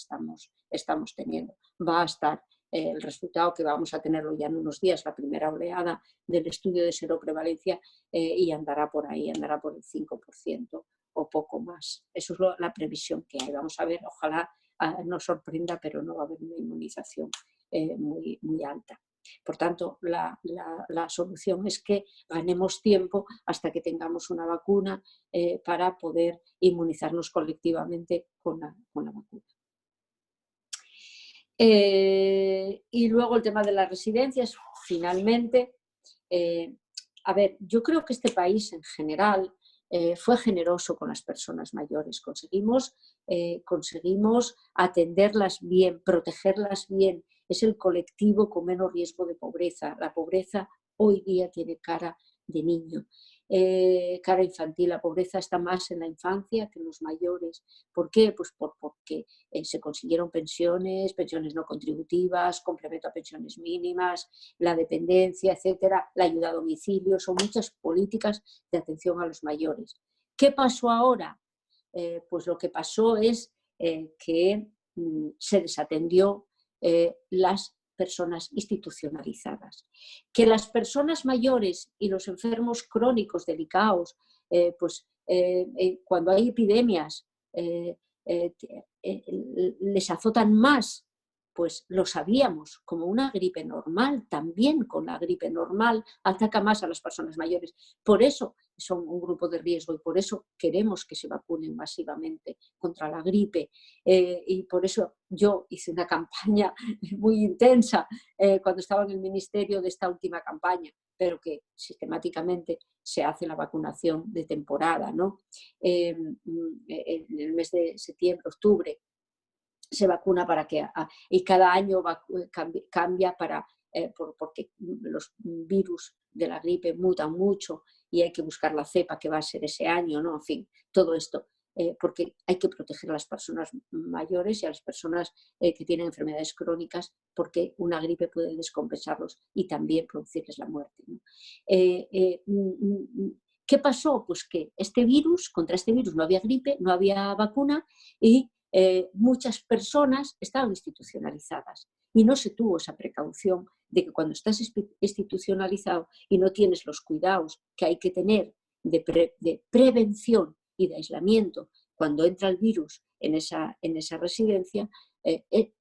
estamos teniendo. Va a estar el resultado, que vamos a tenerlo ya en unos días, la primera oleada del estudio de seroprevalencia, y andará por ahí, andará por el 5% o poco más. Eso es la previsión que hay. Vamos a ver, ojalá nos sorprenda, pero no va a haber una inmunización muy, muy alta. Por tanto, la solución es que ganemos tiempo hasta que tengamos una vacuna para poder inmunizarnos colectivamente con la vacuna. Y luego el tema de las residencias, finalmente. A ver, yo creo que este país en general fue generoso con las personas mayores. Conseguimos atenderlas bien, protegerlas bien. Es el colectivo con menos riesgo de pobreza. La pobreza hoy día tiene cara de niño, cara infantil. La pobreza está más en la infancia que en los mayores. ¿Por qué? Pues porque se consiguieron pensiones no contributivas, complemento a pensiones mínimas, la dependencia, etcétera, la ayuda a domicilio. Son muchas políticas de atención a los mayores. ¿Qué pasó ahora? Pues lo que pasó es que se desatendió las personas institucionalizadas. Que las personas mayores y los enfermos crónicos delicados, cuando hay epidemias, les azotan más, pues lo sabíamos, como una gripe normal, también con la gripe normal ataca más a las personas mayores. Por eso son un grupo de riesgo y por eso queremos que se vacunen masivamente contra la gripe. Y por eso yo hice una campaña muy intensa cuando estaba en el ministerio de esta última campaña, pero que sistemáticamente se hace la vacunación de temporada, ¿no? En el mes de septiembre, octubre, se vacuna para que, y cada año cambia porque los virus de la gripe mutan mucho y hay que buscar la cepa que va a ser ese año, ¿no? En fin, todo esto, porque hay que proteger a las personas mayores y a las personas que tienen enfermedades crónicas, porque una gripe puede descompensarlos y también producirles la muerte, ¿no? ¿Qué pasó? Pues que contra este virus no había gripe, no había vacuna y muchas personas estaban institucionalizadas y no se tuvo esa precaución de que cuando estás institucionalizado y no tienes los cuidados que hay que tener de prevención y de aislamiento cuando entra el virus en esa residencia,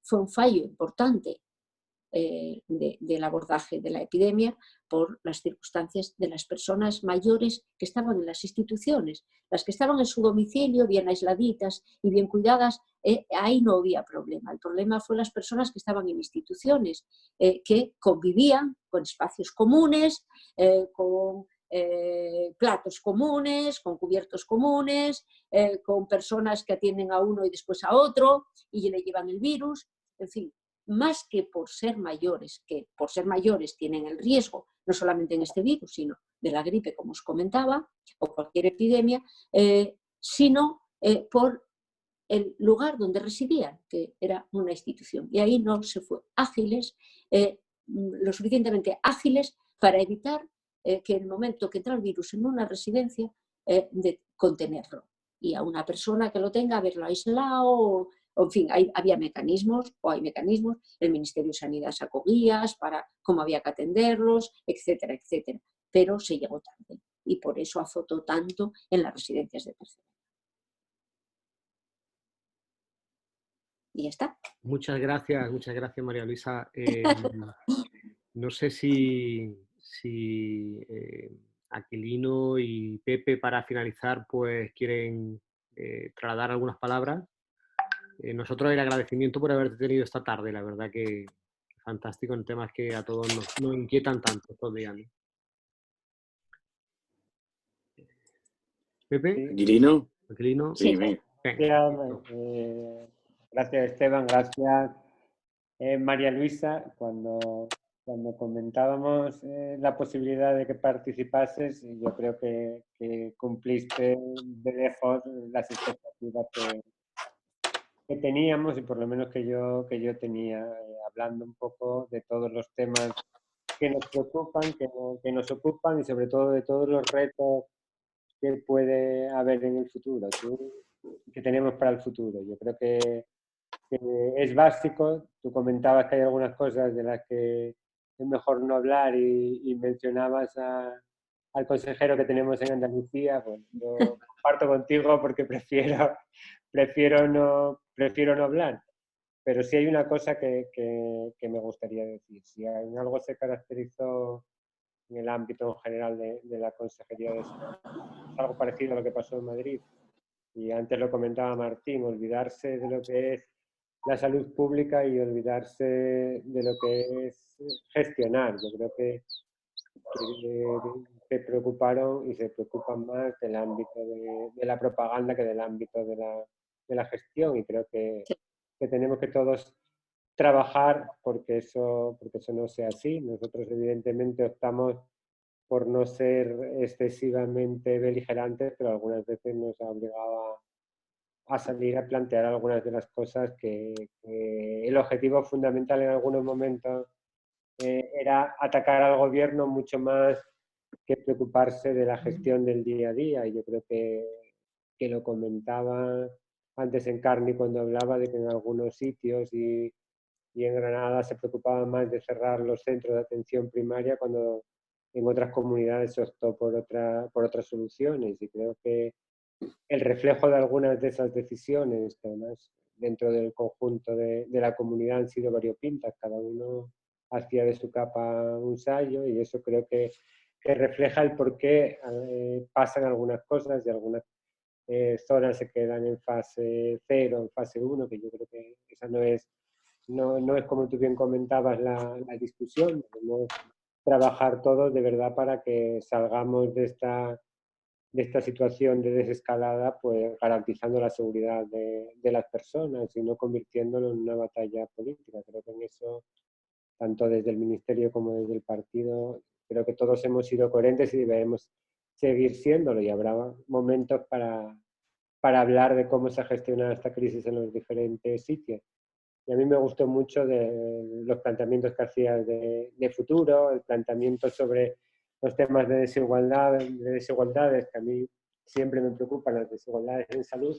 fue un fallo importante del abordaje de la epidemia por las circunstancias de las personas mayores que estaban en las instituciones. Las que estaban en su domicilio, bien aisladitas y bien cuidadas, ahí no había problema. El problema fue las personas que estaban en instituciones, que convivían con espacios comunes, con platos comunes, con cubiertos comunes, con personas que atienden a uno y después a otro y le llevan el virus, en fin. Más que por ser mayores, que por ser mayores tienen el riesgo, no solamente en este virus, sino de la gripe, como os comentaba, o cualquier epidemia, sino por el lugar donde residían, que era una institución. Y ahí no se fue lo suficientemente ágiles para evitar que en el momento que entra el virus en una residencia, de contenerlo. Y a una persona que lo tenga, haberlo aislado. En fin, había mecanismos, hay mecanismos, el Ministerio de Sanidad sacó guías para cómo había que atenderlos, etcétera, etcétera. Pero se llegó tarde y por eso azotó tanto en las residencias de tercera edad. Y ya está. Muchas gracias María Luisa. No sé si Aquilino y Pepe, para finalizar, pues quieren trasladar algunas palabras. Nosotros el agradecimiento por haberte tenido esta tarde, la verdad que fantástico en temas que a todos nos inquietan tanto estos días, ¿no? ¿Pepe? ¿Aquilino? ¿Aquilino? Sí, gracias Esteban, gracias María Luisa. Cuando comentábamos la posibilidad de que participases, yo creo que cumpliste de lejos las expectativas que teníamos y por lo menos que yo tenía, hablando un poco de todos los temas que nos preocupan, que nos ocupan y sobre todo de todos los retos que puede haber en el futuro, que tenemos para el futuro. Yo creo que es básico. Tú comentabas que hay algunas cosas de las que es mejor no hablar y mencionabas al consejero que tenemos en Andalucía. Pues yo comparto contigo porque prefiero no hablar. Pero sí hay una cosa que me gustaría decir. Si en algo se caracterizó en el ámbito en general de la Consejería de Salud, es algo parecido a lo que pasó en Madrid. Y antes lo comentaba Martín, olvidarse de lo que es la salud pública y olvidarse de lo que es gestionar. Yo creo que se preocuparon y se preocupan más del ámbito de la propaganda que del ámbito de la gestión, y creo que tenemos que todos trabajar porque eso no sea así. Nosotros evidentemente optamos por no ser excesivamente beligerantes, pero algunas veces nos ha obligado a salir a plantear algunas de las cosas que el objetivo fundamental en algunos momentos era atacar al gobierno mucho más que preocuparse de la gestión del día a día. Y yo creo que lo comentaba antes en Carni cuando hablaba de que en algunos sitios y en Granada se preocupaban más de cerrar los centros de atención primaria cuando en otras comunidades se optó por otras soluciones. Y creo que el reflejo de algunas de esas decisiones, que además dentro del conjunto de la comunidad han sido variopintas, cada uno hacía de su capa un sayo, y eso creo que refleja el por qué pasan algunas cosas y algunas zonas se quedan en fase 0, en fase 1, que yo creo que esa no es como tú bien comentabas la discusión. Debemos trabajar todos de verdad para que salgamos de esta situación de desescalada, pues garantizando la seguridad de las personas y no convirtiéndolo en una batalla política. Creo que en eso, tanto desde el Ministerio como desde el partido, creo que todos hemos sido coherentes y debemos seguir siéndolo, y habrá momentos para hablar de cómo se ha gestionado esta crisis en los diferentes sitios. Y a mí me gustó mucho de los planteamientos que hacías de futuro, el planteamiento sobre los temas de desigualdades, que a mí siempre me preocupan las desigualdades en salud,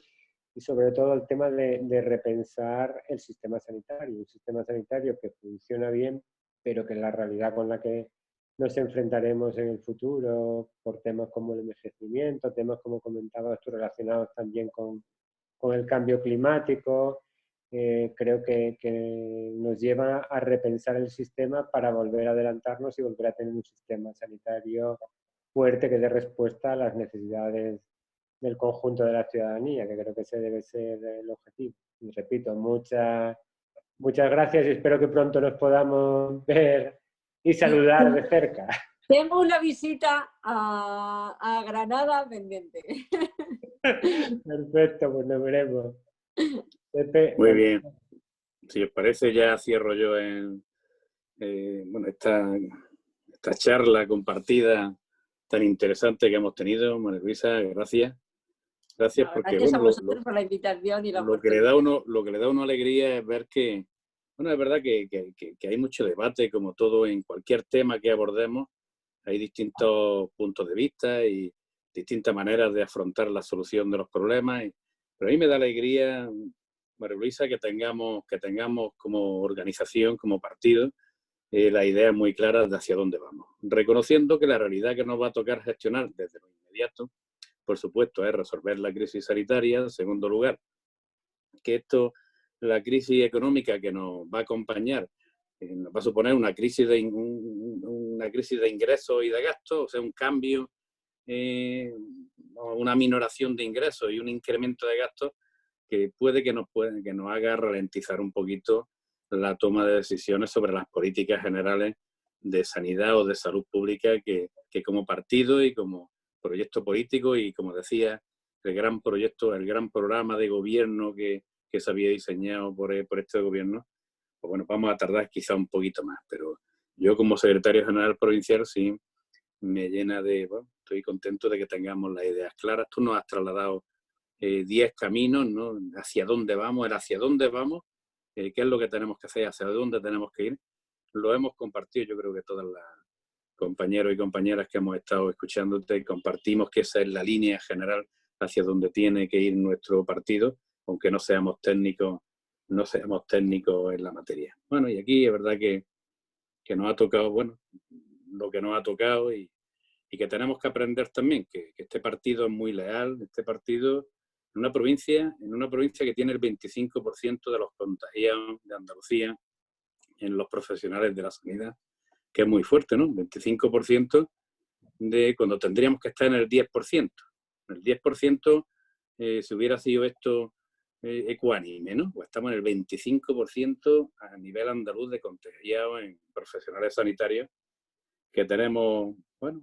y sobre todo el tema de repensar el sistema sanitario, un sistema sanitario que funciona bien, pero que en la realidad con la que nos enfrentaremos en el futuro, por temas como el envejecimiento, temas como comentabas tú relacionados también con el cambio climático, creo que nos lleva a repensar el sistema para volver a adelantarnos y volver a tener un sistema sanitario fuerte que dé respuesta a las necesidades del conjunto de la ciudadanía, que creo que ese debe ser el objetivo. Y repito, muchas gracias y espero que pronto nos podamos ver y saludar de cerca. Tengo una visita a Granada pendiente. Perfecto, pues nos veremos. Pepe, muy bien. Si os parece, ya cierro yo esta charla compartida tan interesante que hemos tenido. María Luisa, gracias. Gracias, porque gracias a vosotros por la invitación y la lo que le da a uno alegría es ver que, bueno, es verdad que hay mucho debate, como todo en cualquier tema que abordemos. Hay distintos puntos de vista y distintas maneras de afrontar la solución de los problemas. Pero a mí me da alegría, María Luisa, que tengamos como organización, como partido, la idea muy clara de hacia dónde vamos. Reconociendo que la realidad que nos va a tocar gestionar desde lo inmediato, por supuesto, es resolver la crisis sanitaria. En segundo lugar, que la crisis económica que nos va a acompañar, nos va a suponer una crisis de ingresos y de gastos, o sea, un cambio, una minoración de ingresos y un incremento de gastos que puede que nos haga ralentizar un poquito la toma de decisiones sobre las políticas generales de sanidad o de salud pública que como partido y como proyecto político y, como decía, el gran proyecto, el gran programa de gobierno que se había diseñado por este gobierno, pues bueno, vamos a tardar quizá un poquito más, pero yo como secretario general provincial sí me llena bueno, estoy contento de que tengamos las ideas claras. Tú nos has trasladado 10 caminos, ¿no? Hacia dónde vamos, qué es lo que tenemos que hacer, hacia dónde tenemos que ir. Lo hemos compartido, yo creo que todas las compañeros y compañeras que hemos estado escuchándote, compartimos que esa es la línea general hacia donde tiene que ir nuestro partido, aunque no seamos técnicos en la materia. Bueno, y aquí es verdad que nos ha tocado, bueno, lo que nos ha tocado y que tenemos que aprender también, que este partido es muy leal, este partido una provincia que tiene el 25% de los contagiados de Andalucía en los profesionales de la sanidad, que es muy fuerte, ¿no? 25% de cuando tendríamos que estar en el 10%. El 10% si hubiera sido esto ecuánime, ¿no? Pues estamos en el 25% a nivel andaluz de contagiados en profesionales sanitarios, que tenemos, bueno,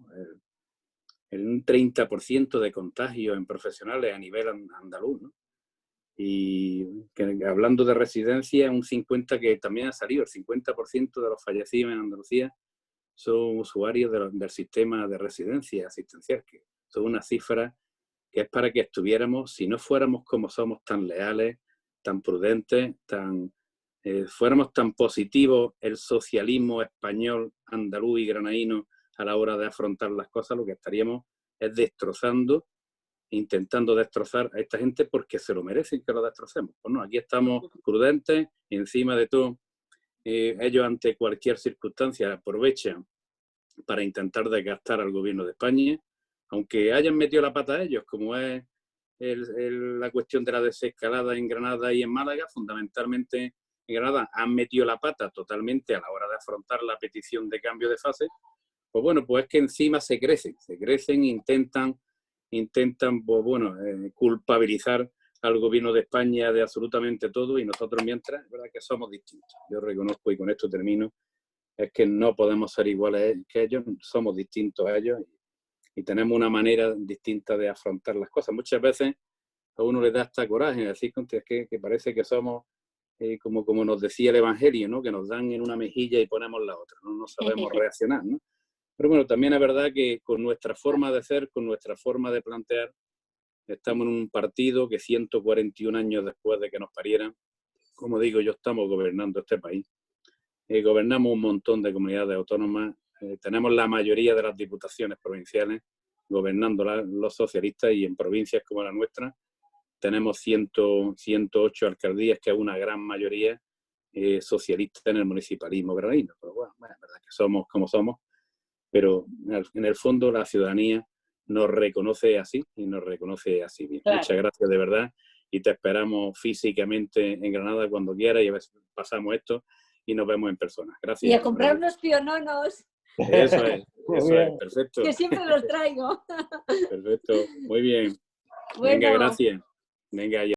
un 30% de contagios en profesionales a nivel andaluz, ¿no? Y que, hablando de residencia, un 50% que también ha salido, el 50% de los fallecidos en Andalucía son usuarios del sistema de residencia asistencial, que son una cifra que es para que estuviéramos, si no fuéramos como somos, tan leales, tan prudentes, fuéramos tan positivos el socialismo español, andaluz y granadino a la hora de afrontar las cosas, lo que estaríamos es destrozando, intentando destrozar a esta gente porque se lo merecen que lo destrocemos. Pues no, aquí estamos prudentes, y encima de todo, ellos ante cualquier circunstancia aprovechan para intentar desgastar al gobierno de España, aunque hayan metido la pata a ellos, como es la cuestión de la desescalada en Granada y en Málaga. Fundamentalmente en Granada han metido la pata totalmente a la hora de afrontar la petición de cambio de fase. Pues bueno, pues es que encima se crecen, intentan pues bueno, culpabilizar al gobierno de España de absolutamente todo, y nosotros mientras, es verdad que somos distintos. Yo reconozco, y con esto termino, es que no podemos ser iguales que ellos, somos distintos a ellos y tenemos una manera distinta de afrontar las cosas. Muchas veces a uno le da hasta coraje decir que parece que somos como nos decía el Evangelio, ¿no? Que nos dan en una mejilla y ponemos la otra, no sabemos reaccionar, ¿no? Pero bueno, también es verdad que con nuestra forma de ser, con nuestra forma de plantear, estamos en un partido que 141 años después de que nos parieran, como digo yo, estamos gobernando este país. Gobernamos un montón de comunidades autónomas, tenemos la mayoría de las diputaciones provinciales gobernando los socialistas, y en provincias como la nuestra tenemos 108 alcaldías, que es una gran mayoría socialista en el municipalismo granadino. Pero bueno, es verdad que somos como somos, pero en el fondo la ciudadanía nos reconoce así y nos reconoce así bien. Claro. Muchas gracias de verdad, y te esperamos físicamente en Granada cuando quieras, y a ver si pasamos esto y nos vemos en persona. Gracias. Y a comprar unos piononos. Eso es, perfecto. Que siempre los traigo. Perfecto, muy bien. Bueno. Venga, gracias. Venga, ya.